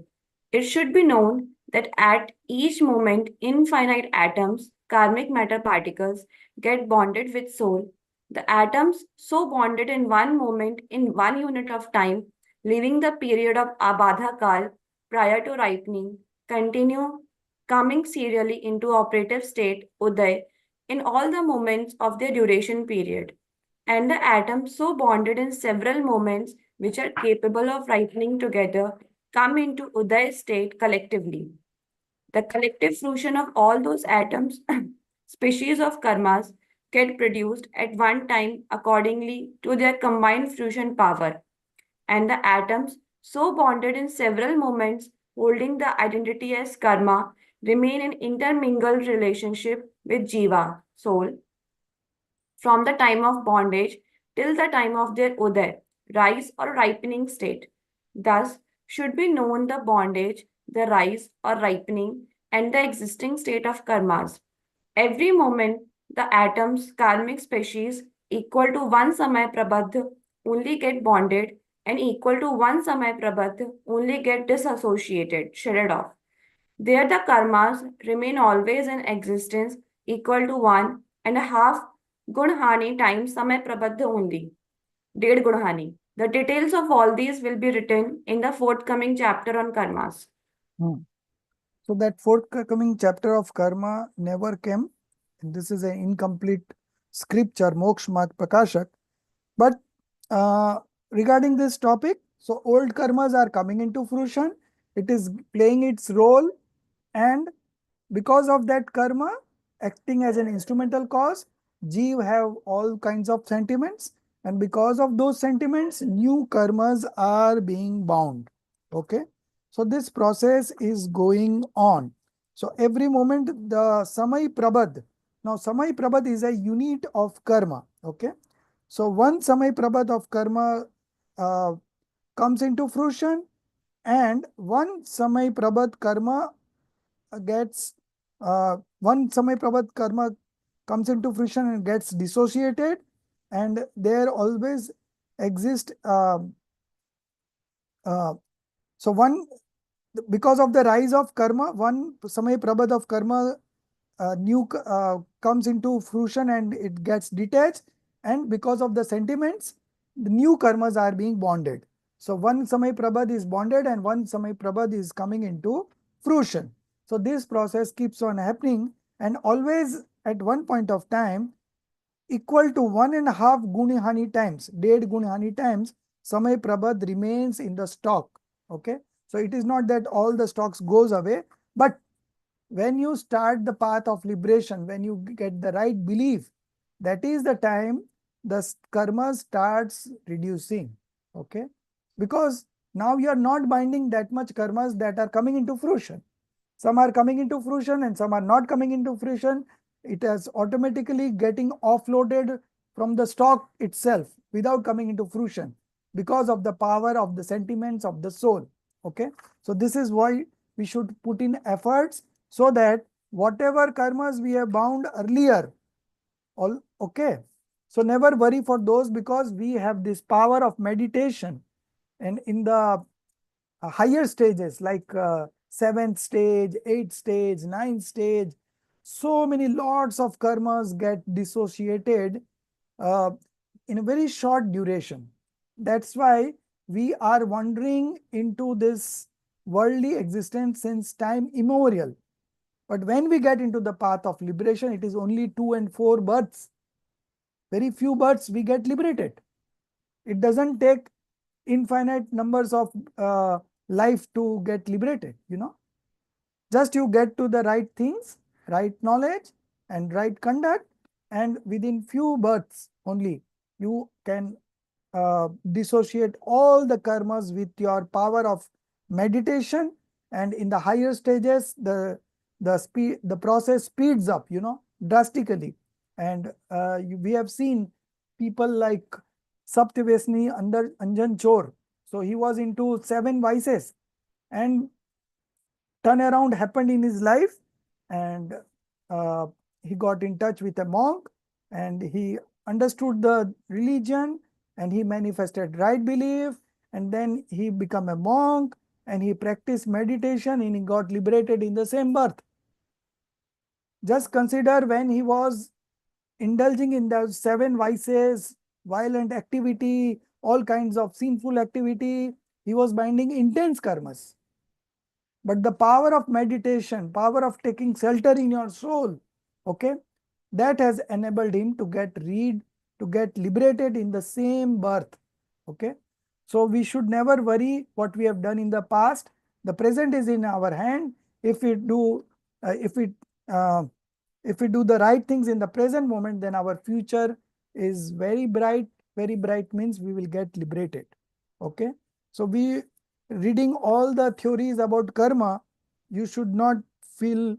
It should be known that at each moment, infinite atoms, karmic matter particles, get bonded with soul. The atoms so bonded in one moment in one unit of time, leaving the period of abadha kal prior to ripening, continue coming serially into operative state, Uday, in all the moments of their duration period. And the atoms so bonded in several moments which are capable of ripening together come into Uday state collectively. The collective fruition of all those atoms, species of karmas, get produced at one time accordingly to their combined fusion power. And the atoms, so bonded in several moments, holding the identity as karma, remain in intermingled relationship with jiva, soul, from the time of bondage till the time of their uday, rise or ripening state. Thus, should be known the bondage, the rise or ripening, and the existing state of karmas. Every moment, the atoms, karmic species equal to one samay prabadh only get bonded and equal to one samay prabadh only get disassociated, shredded off. There the karmas remain always in existence equal to 1.5 gunhani times samay prabadh only. 1.5 gunhani. The details of all these will be written in the forthcoming chapter on karmas. So that forthcoming chapter of karma never came. And this is an incomplete scripture, Moksha Marg Prakashak. But regarding this topic, so old karmas are coming into fruition. It is playing its role, and because of that karma, acting as an instrumental cause, Jeev have all kinds of sentiments, and because of those sentiments, new karmas are being bound. Okay, so this process is going on. So every moment the Samay Prabad, now Samay Prabad is a unit of karma. Okay, so one Samay Prabad of karma comes into fruition, and one Samay Prabad karma gets one Samay Prabhat karma comes into fruition and gets dissociated, and there always exist so one, because of the rise of karma, one Samay Prabhat of karma new comes into fruition and it gets detached, and because of the sentiments, the new karmas are being bonded. So one Samay Prabhat is bonded and one Samay Prabhat is coming into fruition. So this process keeps on happening, and always at one point of time, equal to 1.5 Gunihani times, 1.5 Gunihani times, Samay Prabhat remains in the stock. Okay, so it is not that all the stocks goes away, but when you start the path of liberation, when you get the right belief, that is the time the karma starts reducing. Okay, because now you are not binding that much karmas that are coming into fruition. Some are coming into fruition and some are not coming into fruition. It is automatically getting offloaded from the stock itself without coming into fruition because of the power of the sentiments of the soul. Okay, so this is why we should put in efforts so that whatever karmas we have bound earlier, all okay. So never worry for those, because we have this power of meditation, and in the higher stages like 7th stage, 8th stage, 9th stage, so many lots of karmas get dissociated uh, in a very short duration. That's why we are wandering into this worldly existence since time immemorial. But when we get into the path of liberation, it is only 2 and 4 births. Very few births we get liberated. It doesn't take infinite numbers of life to get liberated, you know. Just you get to the right things, right knowledge and right conduct, and within few births only you can dissociate all the karmas with your power of meditation, and in the higher stages the process speeds up, drastically. And we have seen people like Saptavesni under Anjan Chor. So he was into 7 vices, and turnaround happened in his life, and uh, he got in touch with a monk, and he understood the religion, and he manifested right belief, and then he became a monk, and he practiced meditation, and he got liberated in the same birth. Just consider, when he was indulging in the 7 vices, violent activity, all kinds of sinful activity, he was binding intense karmas. But the power of meditation, power of taking shelter in your soul, okay, that has enabled him to get liberated in the same birth. Okay. So we should never worry what we have done in the past. The present is in our hand. If we do, if we do the right things in the present moment, then our future is very bright. Very bright means we will get liberated. Okay. So reading all the theories about karma, you should not feel,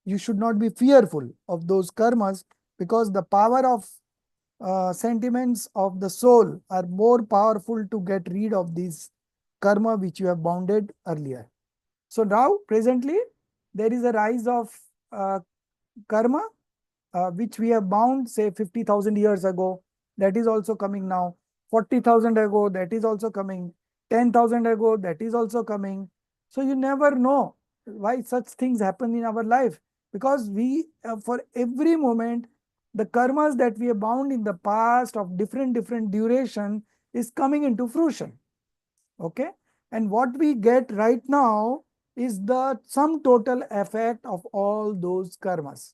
you should not be fearful of those karmas, because the power of sentiments of the soul are more powerful to get rid of these karma which you have bounded earlier. So now presently there is a rise of karma which we have bound, say 50,000 years ago, that is also coming now. 40,000 ago, that is also coming. 10,000 ago, that is also coming. So you never know why such things happen in our life, because we, for every moment, the karmas that we have bound in the past of different duration is coming into fruition. Okay. And what we get right now is the sum total effect of all those karmas.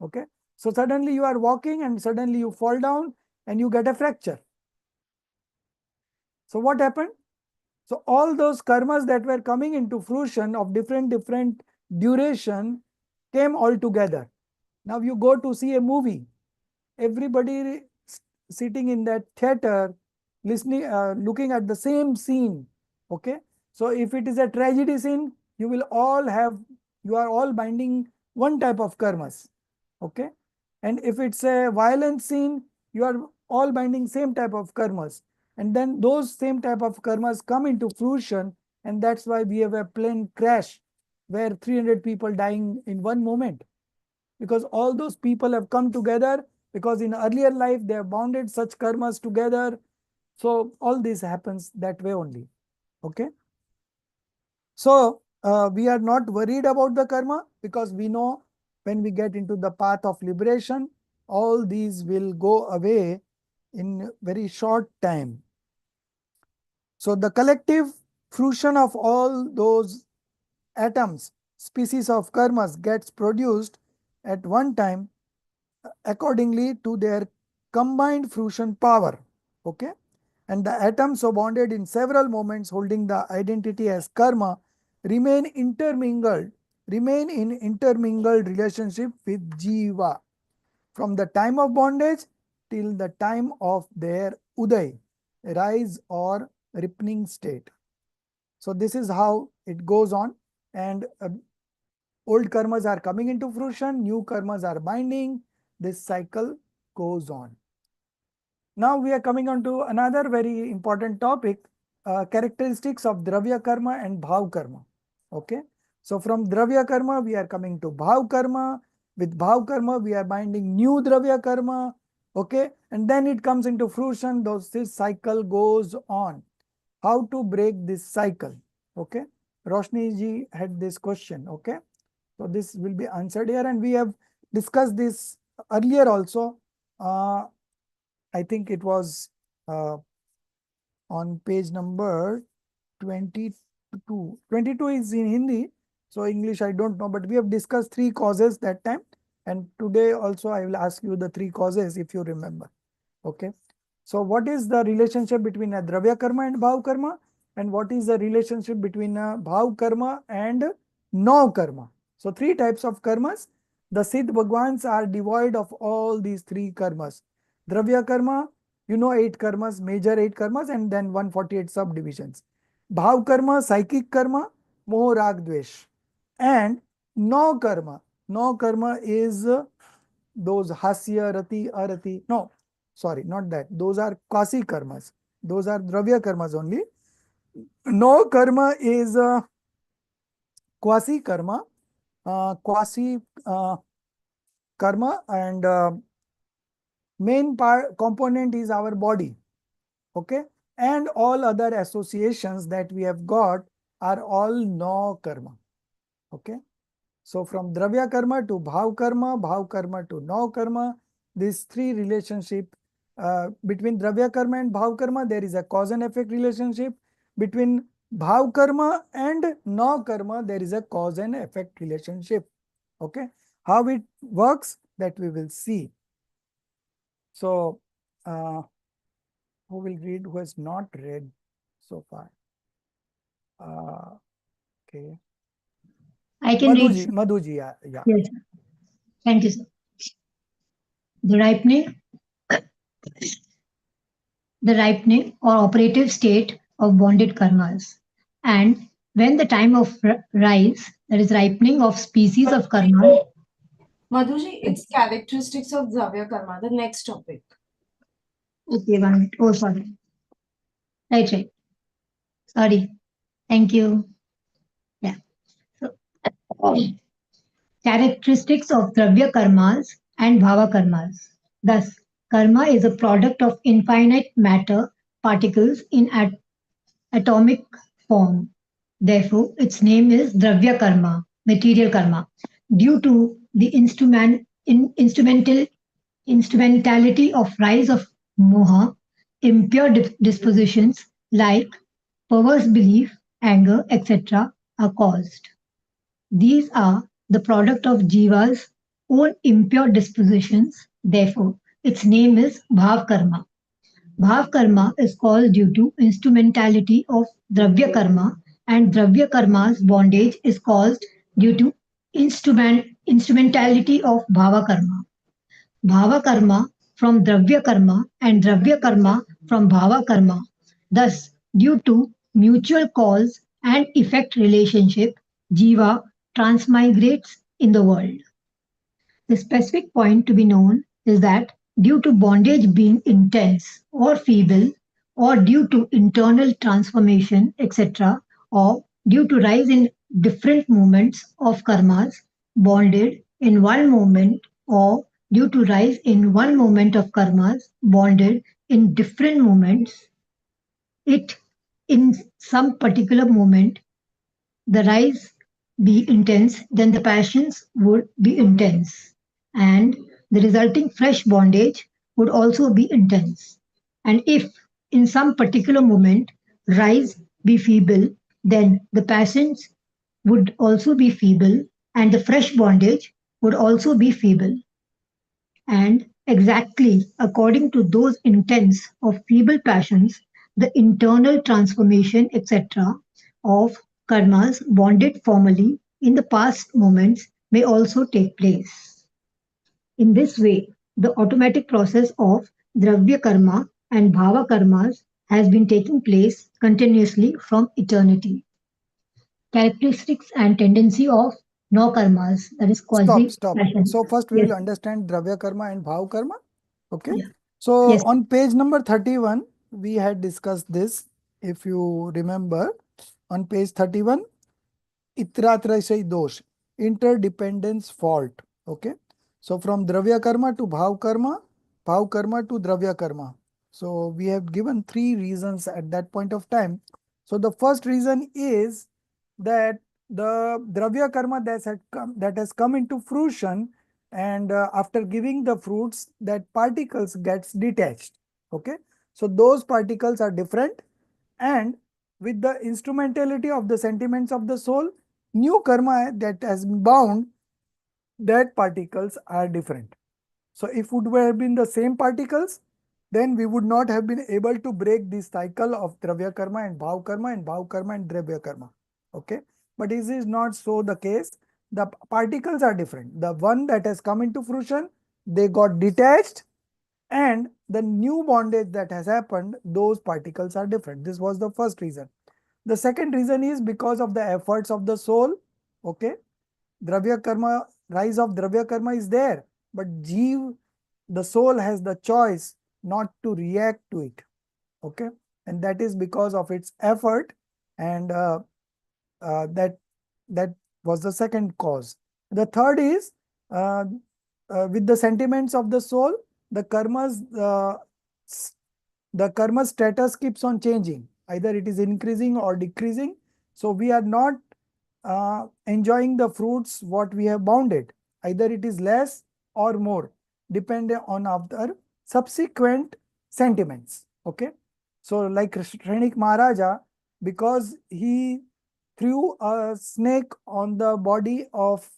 Okay. So suddenly you are walking and suddenly you fall down and you get a fracture. So what happened? So all those karmas that were coming into fruition of different duration came all together. Now you go to see a movie. Everybody sitting in that theater, listening, looking at the same scene. Okay. So if it is a tragedy scene, you are all binding one type of karmas. Okay. And if it's a violent scene, you are all binding same type of karmas. And then those same type of karmas come into fruition, and that's why we have a plane crash where 300 people dying in one moment. Because all those people have come together, because in earlier life they have bounded such karmas together. So all this happens that way only. Okay. So we are not worried about the karma, because we know when we get into the path of liberation, all these will go away in very short time. So the collective fruition of all those atoms, species of karmas, gets produced at one time accordingly to their combined fruition power. Okay. And the atoms so bonded in several moments holding the identity as karma remain in intermingled relationship with jiva from the time of bondage till the time of their uday, rise or ripening state. So this is how it goes on, and old karmas are coming into fruition, new karmas are binding, this cycle goes on. Now we are coming on to another very important topic, characteristics of Dravya karma and Bhav karma. Okay. So from Dravya karma, we are coming to Bhav karma. With Bhav karma, we are binding new Dravya karma. Okay. And then it comes into fruition, this cycle goes on. How to break this cycle? Okay. Roshni ji had this question. Okay. So this will be answered here, and we have discussed this earlier also. I think it was on page number 22. 22 is in Hindi, so English I don't know, but we have discussed 3 causes that time. And today also I will ask you the 3 causes if you remember. Okay. So what is the relationship between a Dravya karma and Bhav karma? And what is the relationship between a Bhav karma and Nav karma? So 3 types of karmas. The Siddh Bhagwans are devoid of all these 3 karmas. Dravya karma, You know 8 karmas, major 8 karmas, and then 148 subdivisions. Bhav karma, psychic karma, moh, rag, dvesh. And no karma. No karma is those hasya, rati, arati. No, sorry, not that. Those are quasi karmas. Those are dravya karmas only. No karma is quasi karma. Quasi karma, and main part component is our body. Okay, and all other associations that we have got are all no karma. Okay, so from dravya karma to bhav karma to no karma, these three relationship between dravya karma and bhav karma, there is a cause and effect relationship. Between bhav karma and no karma, there is a cause and effect relationship. Okay, how it works, that we will see. So who will read, who has not read so far? Okay. I can read. Madhuji, Madhuji, yeah. Yes, sir. Thank you, sir. The ripening or operative state of bonded karmas. And when the time of rise, that is ripening of species of karma. Madhuji, it's characteristics of Dravya Karma, the next topic. Okay, 1 minute. Oh, sorry. Right. Sorry. Thank you. Yeah. So, characteristics of Dravya karmas and Bhava karmas. Thus, karma is a product of infinite matter particles in atomic form. Therefore, its name is Dravya karma, material karma, due to the instrumentality of rise of moha, impure dispositions like perverse belief, anger, etc. are caused. These are the product of Jiva's own impure dispositions. Therefore, its name is Bhav Karma. Bhav Karma is called due to instrumentality of Dravya Karma, and Dravya Karma's bondage is caused due to instrumentality of Bhava Karma. Bhava Karma from Dravya Karma and Dravya Karma from Bhava Karma. Thus, due to mutual cause and effect relationship, Jiva transmigrates in the world. The specific point to be known is that due to bondage being intense or feeble, or due to internal transformation, etc., or due to rise in different moments of karmas bonded in one moment, or due to rise in one moment of karmas bonded in different moments, it in some particular moment the rise be intense, then the passions would be intense, and the resulting fresh bondage would also be intense. And if in some particular moment rise be feeble, then the passions would also be feeble, and the fresh bondage would also be feeble. And exactly according to those intents of feeble passions, the internal transformation, etc., of karmas bonded formally in the past moments may also take place. In this way, the automatic process of dravya karma and bhava karmas has been taking place continuously from eternity. Characteristics and tendency of no karmas, that is quasi Stop. passion. So first we Yes. will understand dravya karma and bhav karma. Okay. Yeah. So Yes. on page number 31, we had discussed this. If you remember, on page 31, itratrashay dosh, interdependence fault. Okay. So from dravya karma to bhav karma to dravya karma. So we have given three reasons at that point of time. So the first reason is that the dravya karma that has come into fruition, and after giving the fruits, that particles gets detached. Okay, so those particles are different, and with the instrumentality of the sentiments of the soul, new karma that has been bound, that particles are different. So if would have been the same particles, then we would not have been able to break this cycle of dravya karma and bhav karma and bhav karma and dravya karma. Okay, but this is not so the case. The particles are different. The one that has come into fruition, they got detached, and the new bondage that has happened, those particles are different. This was the first reason. The second reason is because of the efforts of the soul. Okay, Dravya karma, rise of Dravya karma is there, but Jeev, the soul, has the choice not to react to it. Okay, and that is because of its effort, and that was the second cause. The third is with the sentiments of the soul, the karma status keeps on changing. Either it is increasing or decreasing. So we are not enjoying the fruits what we have bounded. Either it is less or more, depending on our subsequent sentiments. Okay. So like Shrenik Maharaja, because he threw a snake on the body of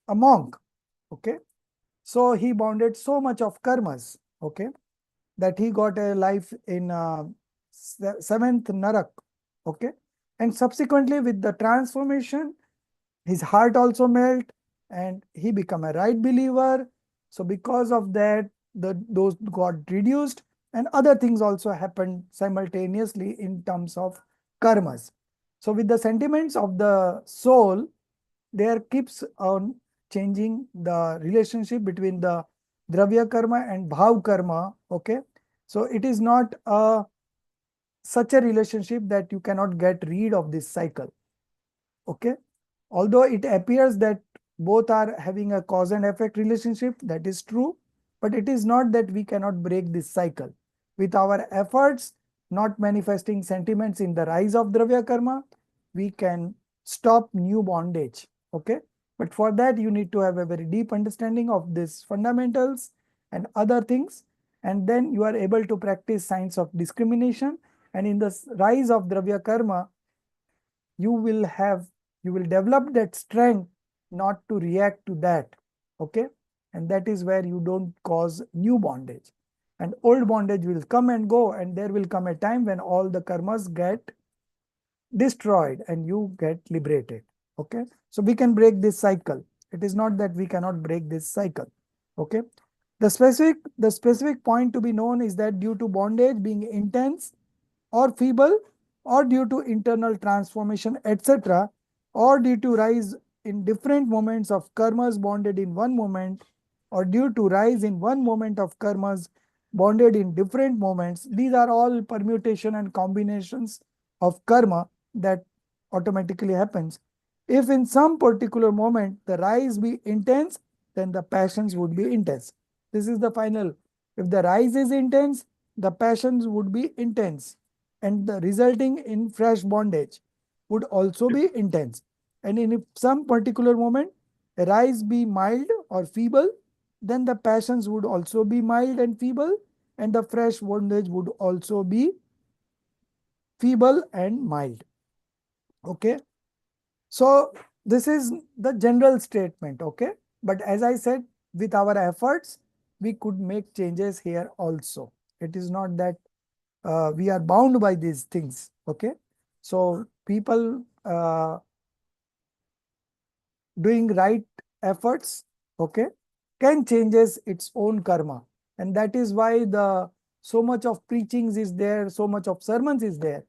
a monk. Okay. So he bounded so much of karmas. Okay, that he got a life in seventh narak. Okay, and subsequently with the transformation, his heart also melt and he become a right believer. So because of that, those got reduced, and other things also happened simultaneously in terms of karmas. So with the sentiments of the soul, there keeps on changing the relationship between the dravya karma and bhav karma. Okay, so it is not such a relationship that you cannot get rid of this cycle. Okay, although it appears that both are having a cause and effect relationship, that is true, but it is not that we cannot break this cycle. With our efforts, not manifesting sentiments in the rise of dravya karma, we can stop new bondage. Okay, but for that you need to have a very deep understanding of these fundamentals and other things, and then you are able to practice science of discrimination. And in the rise of dravya karma, you will develop that strength not to react to that. Okay, and that is where you don't cause new bondage, and old bondage will come and go, and there will come a time when all the karmas get destroyed and you get liberated. Okay, so we can break this cycle. It is not that we cannot break this cycle. Okay, the specific point to be known is that due to bondage being intense or feeble, or due to internal transformation, etc., or due to rise in different moments of karmas bonded in one moment, or due to rise in one moment of karmas bonded in different moments. These are all permutation and combinations of karma that automatically happens. If in some particular moment the rise be intense, then the passions would be intense. This is the final. If the rise is intense, the passions would be intense, and the resulting in fresh bondage would also be intense. And in some particular moment, a rise be mild or feeble, then the passions would also be mild and feeble, and the fresh bondage would also be feeble and mild. Okay. So this is the general statement. Okay. But as I said, with our efforts, we could make changes here also. It is not that we are bound by these things. Okay, so people doing right efforts, okay, can changes its own karma, and that is why the so much of preachings is there, so much of sermons is there.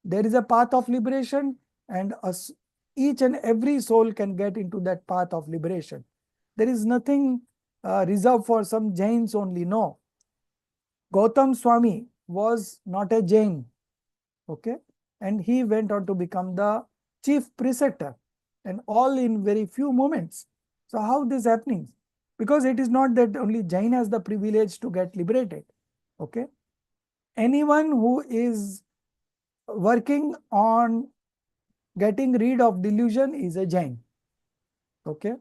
There is a path of liberation, and each and every soul can get into that path of liberation. There is nothing reserved for some Jains only. No, Gautam Swami was not a Jain. Okay, and he went on to become the chief preceptor, and all in very few moments. So how this happening? Because it is not that only Jain has the privilege to get liberated. Okay, anyone who is working on getting rid of delusion is a Jain. Okay,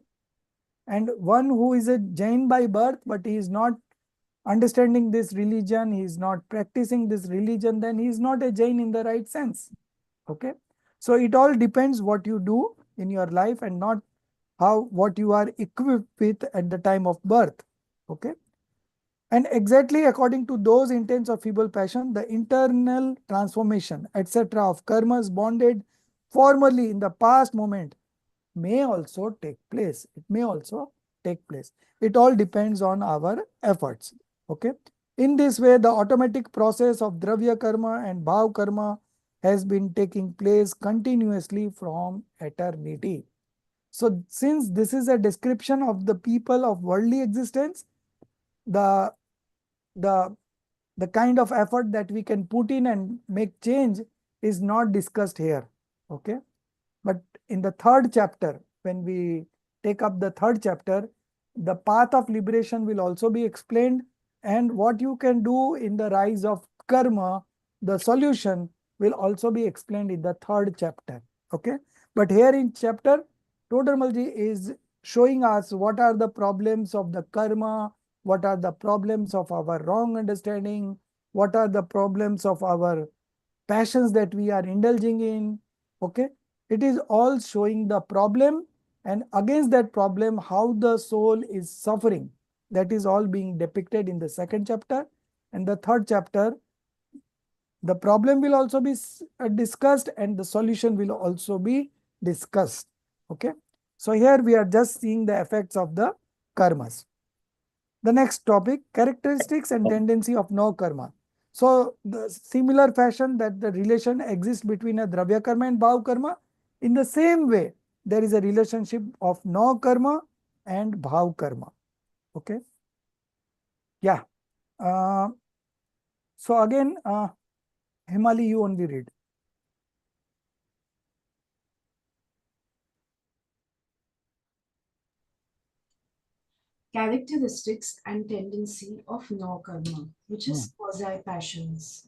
and one who is a Jain by birth, but he is not understanding this religion, he is not practicing this religion, then he is not a Jain in the right sense. Okay, so it all depends what you do in your life, and not what you are equipped with at the time of birth. Okay, and exactly according to those intents of feeble passion, the internal transformation, etc., of karmas bonded formerly in the past moment may also take place. It may also take place. It all depends on our efforts. Okay, In this way, the automatic process of Dravya Karma and Bhav Karma has been taking place continuously from eternity. So, since this is a description of the people of worldly existence, the the the kind of effort that we can put in and make change is not discussed here. Okay. But in the third chapter, when we take up the third chapter, the path of liberation will also be explained, and what you can do in the rise of karma, the solution will also be explained in the third chapter. Okay. But here in chapter, Todarmalji is showing us what are the problems of the karma, what are the problems of our wrong understanding, what are the problems of our passions that we are indulging in. Okay. It is all showing the problem, and against that problem, how the soul is suffering. That is all being depicted in the second chapter. And the third chapter, the problem will also be discussed and the solution will also be discussed. Okay. So here we are just seeing the effects of the karmas. The next topic, characteristics and tendency of no karma. So the similar fashion that the relation exists between a Dravya karma and Bhav karma, in the same way, there is a relationship of no karma and Bhav karma. Okay. Yeah. So again, Himali, you only read. Characteristics and tendency of no karma, which is quasi-passions.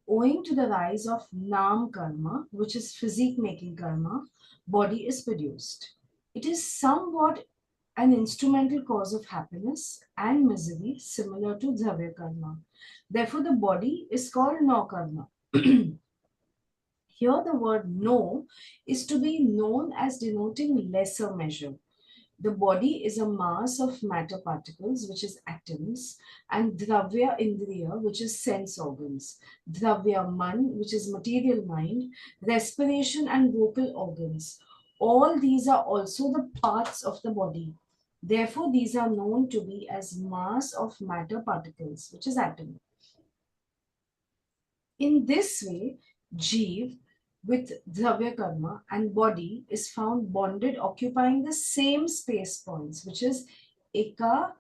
Owing to the rise of nam karma, which is physique-making karma, body is produced. It is somewhat an instrumental cause of happiness and misery similar to dravya karma. Therefore, the body is called no karma. Here, the word no is to be known as denoting lesser measure. The body is a mass of matter particles, which is atoms, and dravya indriya, which is sense organs, dravya man, which is material mind, respiration and vocal organs. All these are also the parts of the body. Therefore, these are known to be as mass of matter particles, which is atom. In this way, Jeev with Dravya Karma and body is found bonded occupying the same space points, which is Eka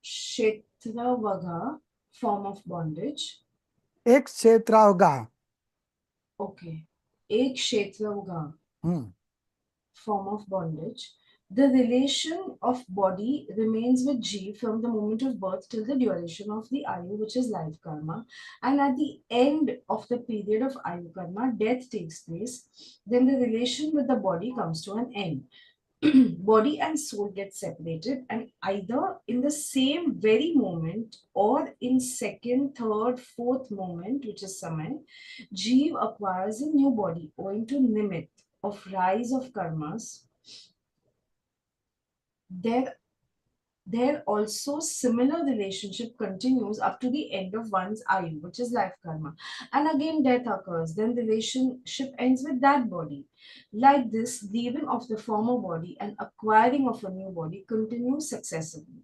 Kshetravaga form of bondage. Ek Kshetravaga. Okay. Ek Kshetravaga form of bondage. The relation of body remains with Jeev from the moment of birth till the duration of the Ayu, which is life karma. And at the end of the period of Ayu karma, death takes place. Then the relation with the body comes to an end. Body and soul get separated, and either in the same very moment or in second, third, fourth moment, which is Samay, Jeev acquires a new body owing to Nimit of rise of karmas. There also similar relationship continues up to the end of one's ayu, which is life karma. And again death occurs. Then the relationship ends with that body. Like this, leaving of the former body and acquiring of a new body continues successively.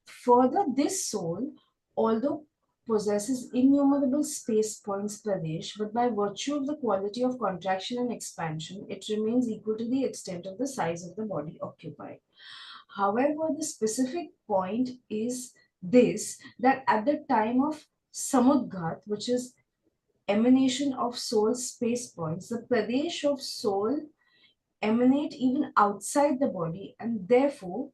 Further, this soul, although possesses innumerable space points Pradesh, but by virtue of the quality of contraction and expansion, it remains equal to the extent of the size of the body occupied. However, the specific point is this, that at the time of Samudghat, which is emanation of soul's space points, the Pradesh of soul emanate even outside the body, and therefore,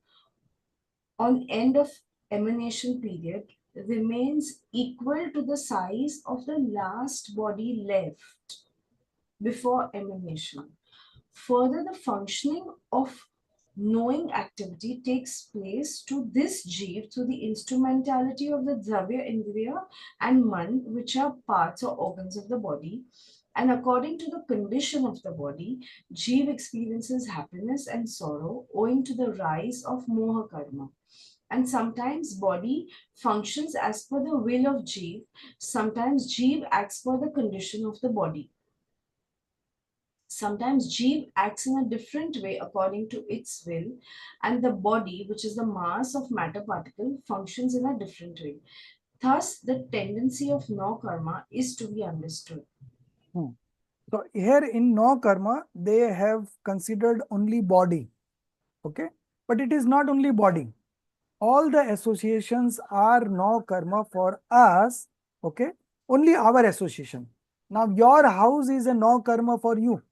on end of emanation period, remains equal to the size of the last body left before emanation. Further, the functioning of knowing activity takes place to this jeev through the instrumentality of the dravya indriya and man, which are parts or organs of the body. And according to the condition of the body, jeev experiences happiness and sorrow owing to the rise of moha karma. And sometimes body functions as per the will of jeev, sometimes jeev acts per the condition of the body. Sometimes jeev acts in a different way according to its will, and the body, which is the mass of matter particle, functions in a different way. Thus, the tendency of no karma is to be understood. So here in no karma, they have considered only body. Okay. But it is not only body. All the associations are no karma for us. Okay. Only our association. Now your house is a no karma for you,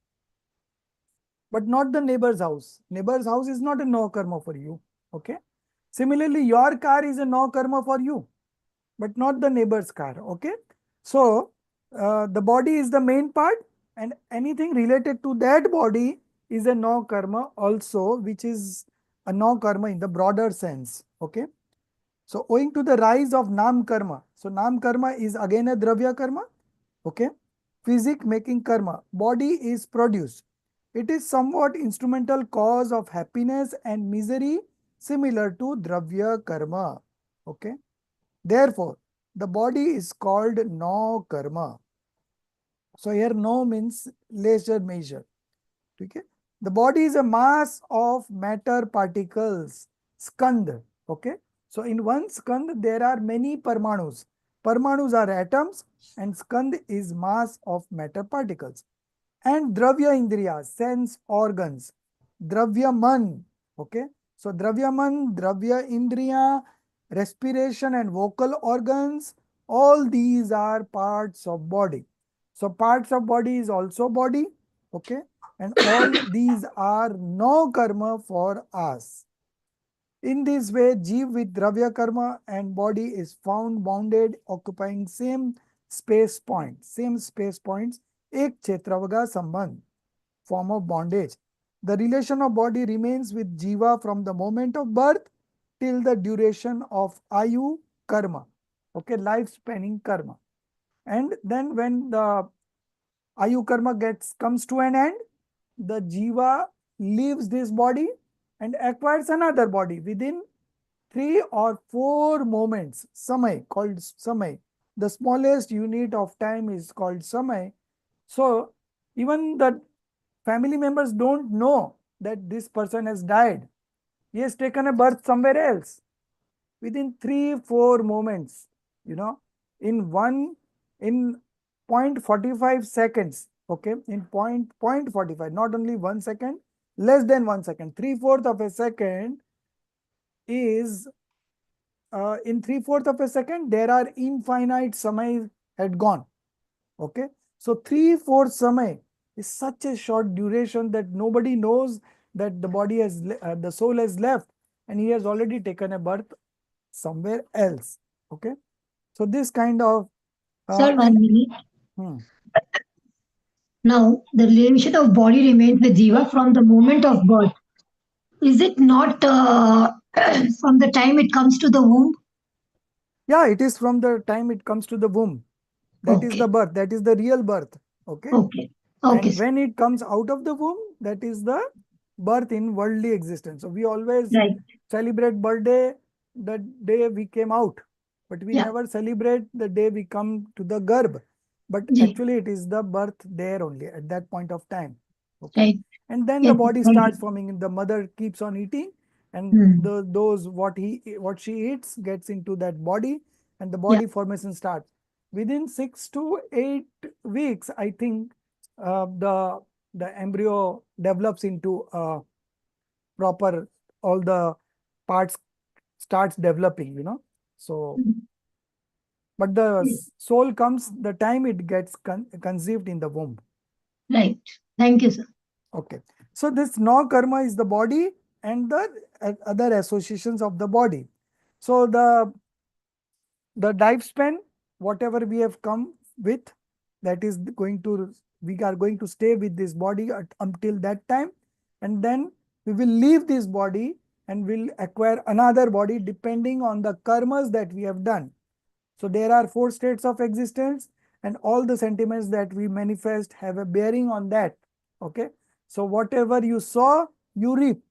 but not the neighbor's house. Neighbor's house is not a no karma for you. Okay. Similarly, your car is a no karma for you, but not the neighbor's car. Okay. So the body is the main part, and anything related to that body is a no karma also, which is a no karma in the broader sense. Okay. So owing to the rise of nam karma. So nam karma is again a dravya karma. Okay. Physic making karma. Body is produced. It is somewhat instrumental cause of happiness and misery, similar to dravya karma. Okay. Therefore, the body is called no karma. So here no means lesser measure. Okay. The body is a mass of matter particles, skand. Okay. So in one skand there are many parmanus. Parmanus are atoms and skand is mass of matter particles. And dravya indriya, sense organs. Dravya man. Okay. So dravya man, dravya indriya, respiration and vocal organs, all these are parts of body. So parts of body is also body. Okay. And all these are no karma for us. In this way, Jeev with Dravya karma and body is found bounded, occupying same space points, ek kshetravaga sambandh, form of bondage. The relation of body remains with Jiva from the moment of birth till the duration of Ayu karma, okay, life spanning karma. And then when the Ayu karma comes to an end, the Jiva leaves this body and acquires another body within 3 or 4 moments. Samay, called samay. The smallest unit of time is called samay. So even the family members don't know that this person has died. He has taken a birth somewhere else. Within 3-4 moments, you know, in 0.45 seconds, okay, in 0.45, not only 1 second, less than 1 second, 3/4 of a second is, in 3/4 of a second, there are infinite samay had gone, okay. So 3/4 samay is such a short duration that nobody knows that the body has, the soul has left and he has already taken a birth somewhere else. Okay. So this kind of Sir, 1 minute. hmm. Now, the relation of body remains with Jiva from the moment of birth. Is it not from the time it comes to the womb? Yeah, it is from the time it comes to the womb. That is the birth. That is the real birth. Okay. Okay. Okay. And when it comes out of the womb, that is the birth in worldly existence. So we always Right. celebrate birthday the day we came out, but we Yeah. never celebrate the day we come to the garb. But Ji. actually it is the birth there only at that point of time. Okay. Right. And then Yes, the body thank starts you. forming and the mother keeps on eating, and Hmm. those what she eats gets into that body, and the Yeah. body formation starts. Within 6 to 8 weeks, I think, the embryo develops into proper, all the parts starts developing, you know. So but the soul comes the time it gets conceived in the womb. Right. Thank you, sir. Okay. So this no karma is the body and the other associations of the body. So the lifespan, whatever we have come with, that is going to, we are going to stay with this body until that time, and then we will leave this body and will acquire another body depending on the karmas that we have done. So there are 4 states of existence, and all the sentiments that we manifest have a bearing on that. Okay. So whatever you sow, you reap.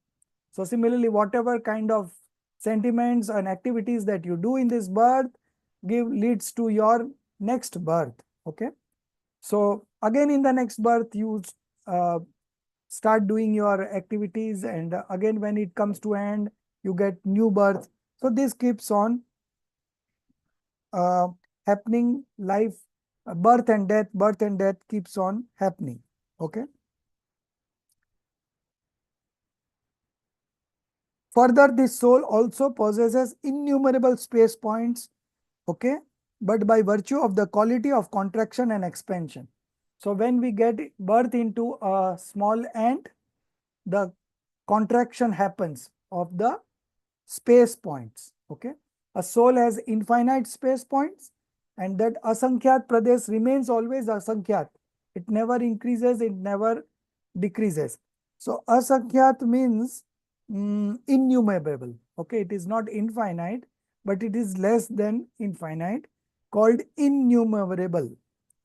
So similarly, whatever kind of sentiments and activities that you do in this birth leads to your next birth. Okay. So again in the next birth, you uh, start doing your activities, and again when it comes to end, you get new birth. So this keeps on happening life, birth and death keeps on happening. Okay. Further, this soul also possesses innumerable space points, okay, but by virtue of the quality of contraction and expansion. So when we get birth into a small ant, the contraction happens of the space points. Okay, a soul has infinite space points, and that asankyat pradesh remains always asankyat. It never increases, it never decreases. So asankyat means innumerable. Okay, it is not infinite, but it is less than infinite, called innumerable.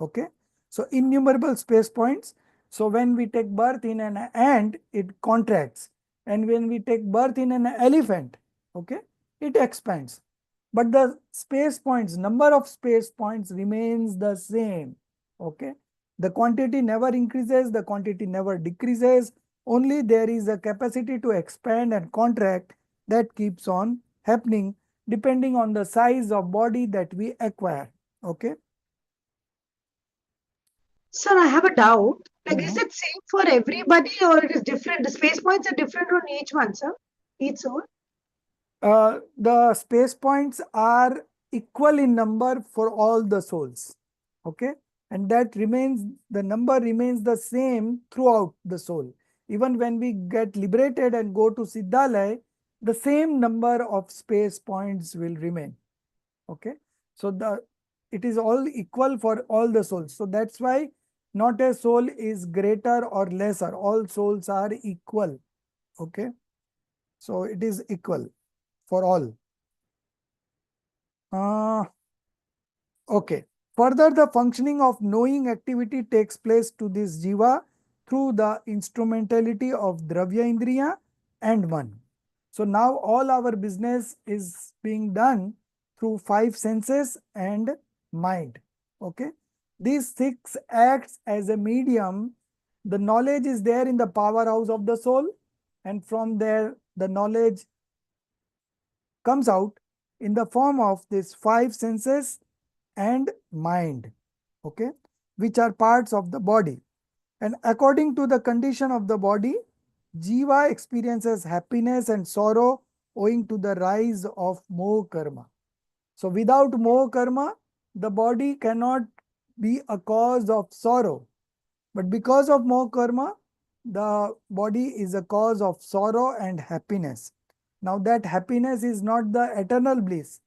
Okay, so innumerable space points. So when we take birth in an ant, it contracts, and when we take birth in an elephant, okay, it expands. But the space points, number of space points remains the same. Okay, the quantity never increases, the quantity never decreases. Only there is a capacity to expand and contract that keeps on happening depending on the size of body that we acquire. Okay. Sir, I have a doubt. Like, is it same for everybody or it is different? The space points are different on each one, sir? Each soul? The space points are equal in number for all the souls. Okay. And that remains, the number remains the same throughout the soul. Even when we get liberated and go to Siddhalaya, the same number of space points will remain. Okay. So it is all equal for all the souls. So that's why not a soul is greater or lesser. All souls are equal. Okay. So it is equal for all. Okay. Further, the functioning of knowing activity takes place to this jiva through the instrumentality of dravya indriya and man. So now all our business is being done through 5 senses and mind. Okay. These 6 acts as a medium. The knowledge is there in the powerhouse of the soul, and from there the knowledge comes out in the form of these 5 senses and mind, okay, which are parts of the body. And according to the condition of the body, jiva experiences happiness and sorrow owing to the rise of moha karma. So without moha karma, the body cannot be a cause of sorrow. But because of moha karma, the body is a cause of sorrow and happiness. Now that happiness is not the eternal bliss.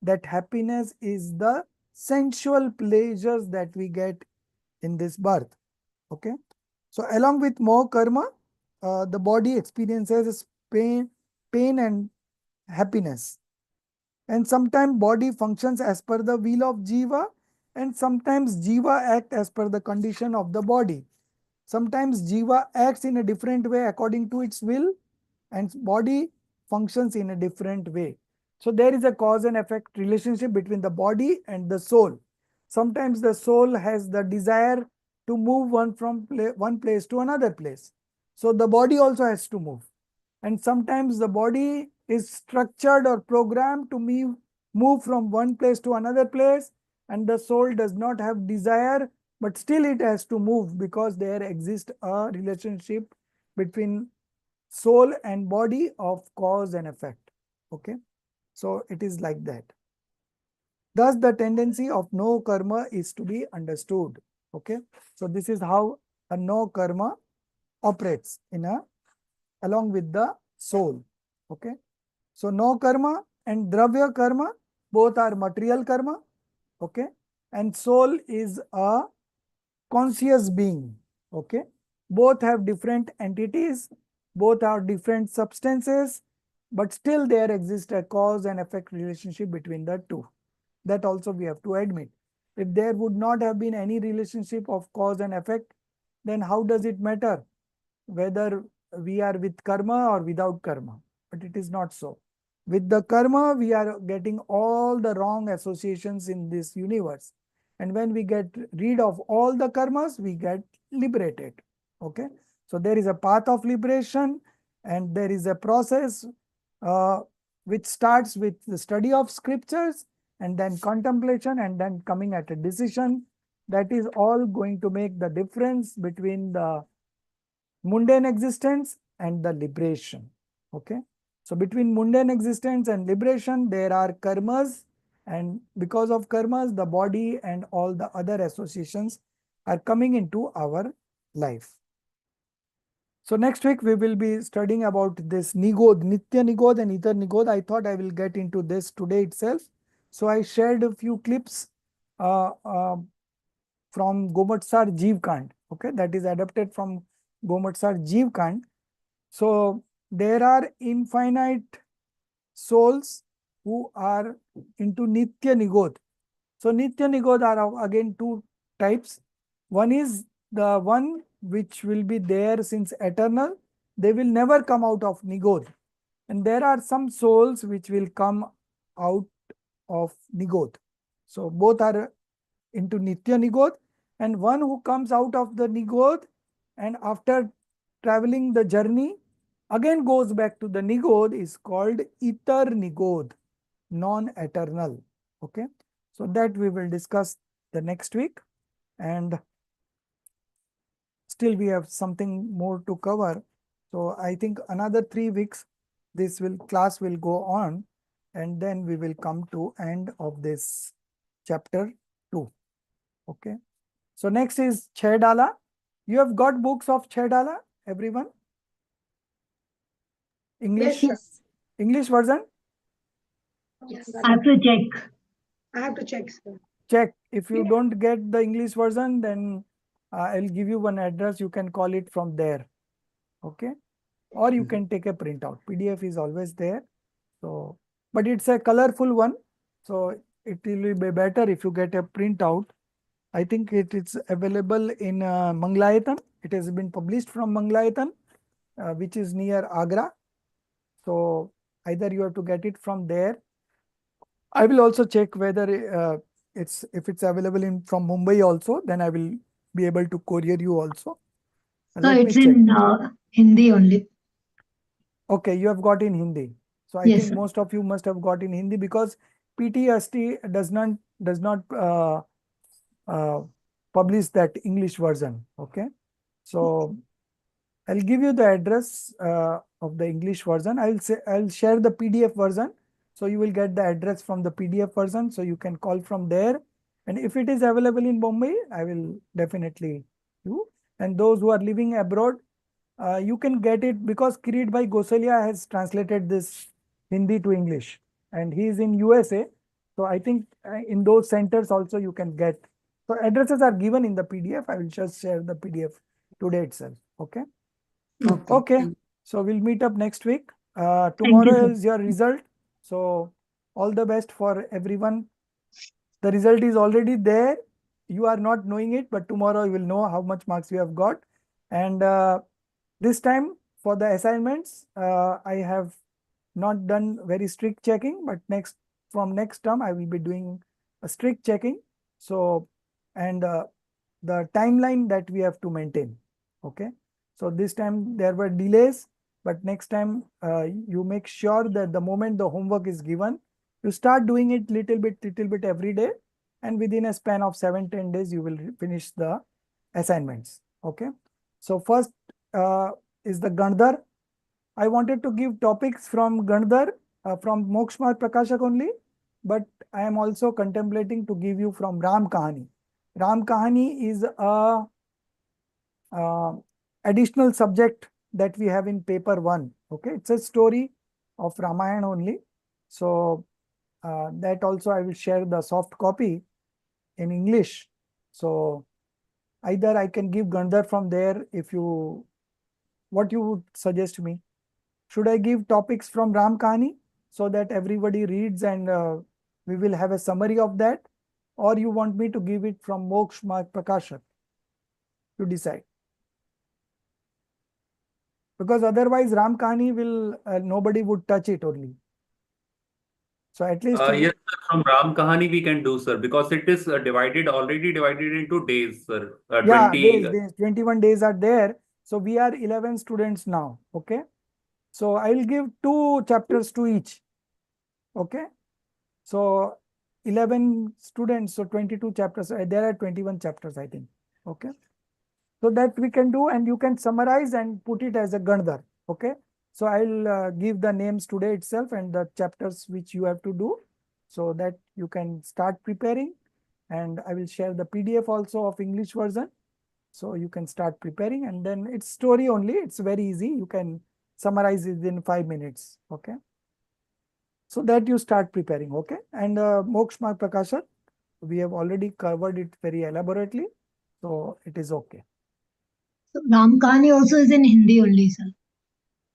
That happiness is the sensual pleasures that we get in this birth. Okay. So along with moha karma, the body experiences pain and happiness. And sometimes body functions as per the will of jiva, and sometimes jiva act as per the condition of the body. Sometimes jiva acts in a different way according to its will, and body functions in a different way. So there is a cause and effect relationship between the body and the soul. Sometimes the soul has the desire to move one place to another place. So the body also has to move. And sometimes the body is structured or programmed to move from one place to another place, and the soul does not have desire, but still it has to move because there exists a relationship between soul and body of cause and effect. Okay. So it is like that. Thus the tendency of no karma is to be understood. Okay. So this is how a no karma operates along with the soul. Okay. So no karma and dravya karma both are material karma. Okay. And soul is a conscious being. Okay. Both have different entities, both are different substances, but still there exists a cause and effect relationship between the two. That also we have to admit. If there would not have been any relationship of cause and effect, then how does it matter whether we are with karma or without karma? But it is not so. With the karma, we are getting all the wrong associations in this universe. And when we get rid of all the karmas, we get liberated. Okay. So there is a path of liberation, and there is a process which starts with the study of scriptures and then contemplation, and then coming at a decision. That is all going to make the difference between the mundane existence and the liberation. Okay. So between mundane existence and liberation, there are karmas, and because of karmas, the body and all the other associations are coming into our life. So next week we will be studying about this Nigod, Nitya Nigod and Ether Nigod. I thought I will get into this today itself. So I shared a few clips from Gomatsar Jeev Kand. Okay, that is adapted from Gomatsar Jeev Kand. So there are infinite souls who are into Nitya Nigod. So Nitya Nigod are again two types. One is the one which will be there since eternal. They will never come out of Nigod. And there are some souls which will come out of Nigod. So both are into Nitya Nigod, and one who comes out of the Nigod and after traveling the journey again goes back to the Nigod is called Ether Nigod, non-eternal. Okay. So that we will discuss the next week, and still we have something more to cover. So I think another 3 weeks this class will go on, and then we will come to end of this chapter 2. Okay. So next is Chaydala. You have got books of Chaydala, everyone? English? Yes, English version? yes. I have to check. I have to check, sir. Check. If you don't get the English version, then I'll give you one address. You can call it from there. Okay. Or you can take a printout. PDF is always there. So, but it's a colorful one. So it will be better if you get a printout. I think it is available in Manglayatan. It has been published from Manglayatan, which is near Agra. So either you have to get it from there. I will also check whether if it's available from Mumbai also, then I will be able to courier you also. So Let me it's check. in Hindi only. Okay, you have got in Hindi. So I Yes, think sir. most of you must have got in Hindi because PTSD does not publish that English version. Okay. So I'll give you the address of the English version. I'll share the PDF version. So you will get the address from the PDF version. So you can call from there. And if it is available in Bombay, I will definitely do. And those who are living abroad, you can get it because Kirit Bhai Gosalia has translated this Hindi to English, and he is in USA. So I think in those centers also you can get. So addresses are given in the PDF. I will just share the PDF today itself. Okay. Okay. So we'll meet up next week. Tomorrow sir. is your result. So all the best for everyone. The result is already there. You are not knowing it, but tomorrow you will know how much marks you have got. And this time for the assignments, I have not done very strict checking, but from next term, I will be doing a strict checking. So, and the timeline that we have to maintain. Okay. So this time there were delays, but next time you make sure that the moment the homework is given, you start doing it little bit every day. And within a span of 7-10 days, you will finish the assignments. Okay. So first is the Gandhar. I wanted to give topics from Gandhar, from Mokshmar Prakashak only, but I am also contemplating to give you from Ram Kahani. Ram Kahani is a additional subject that we have in paper 1. Okay, it's a story of Ramayana only. So that also I will share the soft copy in English. So either I can give Gandhar from there what you would suggest me? Should I give topics from Ram Kahani so that everybody reads and we will have a summary of that? Or you want me to give it from Moksha Marg Prakashak? You decide. Because otherwise Ram Kahani nobody would touch it only. So at least Yes, sir, from Ram Kahani we can do, sir, because it is already divided into days, sir. yeah, 20. days, 21 days are there. So we are 11 students now. Okay. So I will give 2 chapters to each. Okay. So 11 students, so 22 chapters. There are 21 chapters, I think. Okay. So that we can do, and you can summarize and put it as a Gandhar. Okay. So I'll give the names today itself and the chapters which you have to do, so that you can start preparing. And I will share the PDF also of English version. So you can start preparing, and then it's story only. It's very easy. You can summarize it in 5 minutes. Okay. So that you start preparing. Okay. And Moksha Marg Prakashan, we have already covered it very elaborately. So it is okay. So Ramkani also is in Hindi only, sir.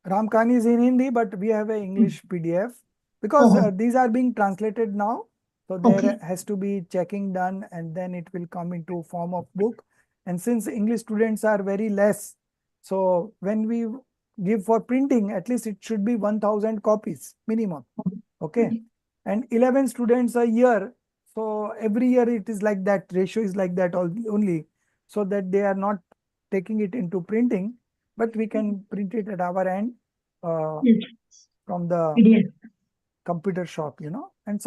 Ramkani is in Hindi, but we have an English PDF because these are being translated now. So there has to be checking done, and then it will come into form of book. And since English students are very less, so when we give for printing, at least it should be 1000 copies minimum. Okay. And 11 students a year. So every year it is like that, ratio is like that only, so that they are not taking it into printing, but we can print it at our end from the PDF. computer shop, and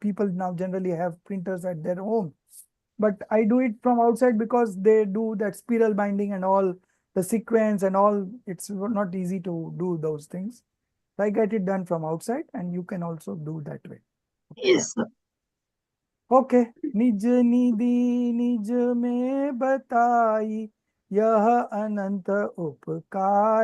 people now generally have printers at their home. But I do it from outside because they do that spiral binding and all the sequence and all. It's not easy to do those things. So I get it done from outside, and you can also do that way. Yes, sir. Okay. निज निधि निज में बताई, यह अनंत उपकार।